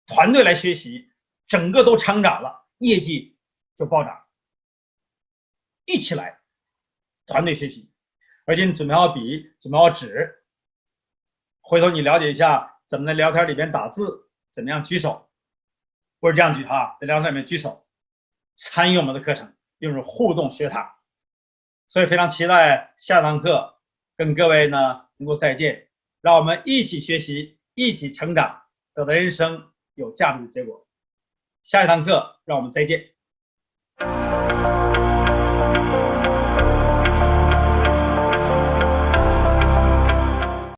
团队来学习，整个都成长了，业绩就暴涨。一起来团队学习，而且你准备好笔，准备好纸，回头你了解一下怎么在聊天里边打字，怎么样举手，不是这样举哈，在聊天里面举手，参与我们的课程，用互动学堂。所以非常期待下堂课跟各位呢能够再见，让我们一起学习，一起成长，得到人生有价值的结果。下一堂课让我们再见。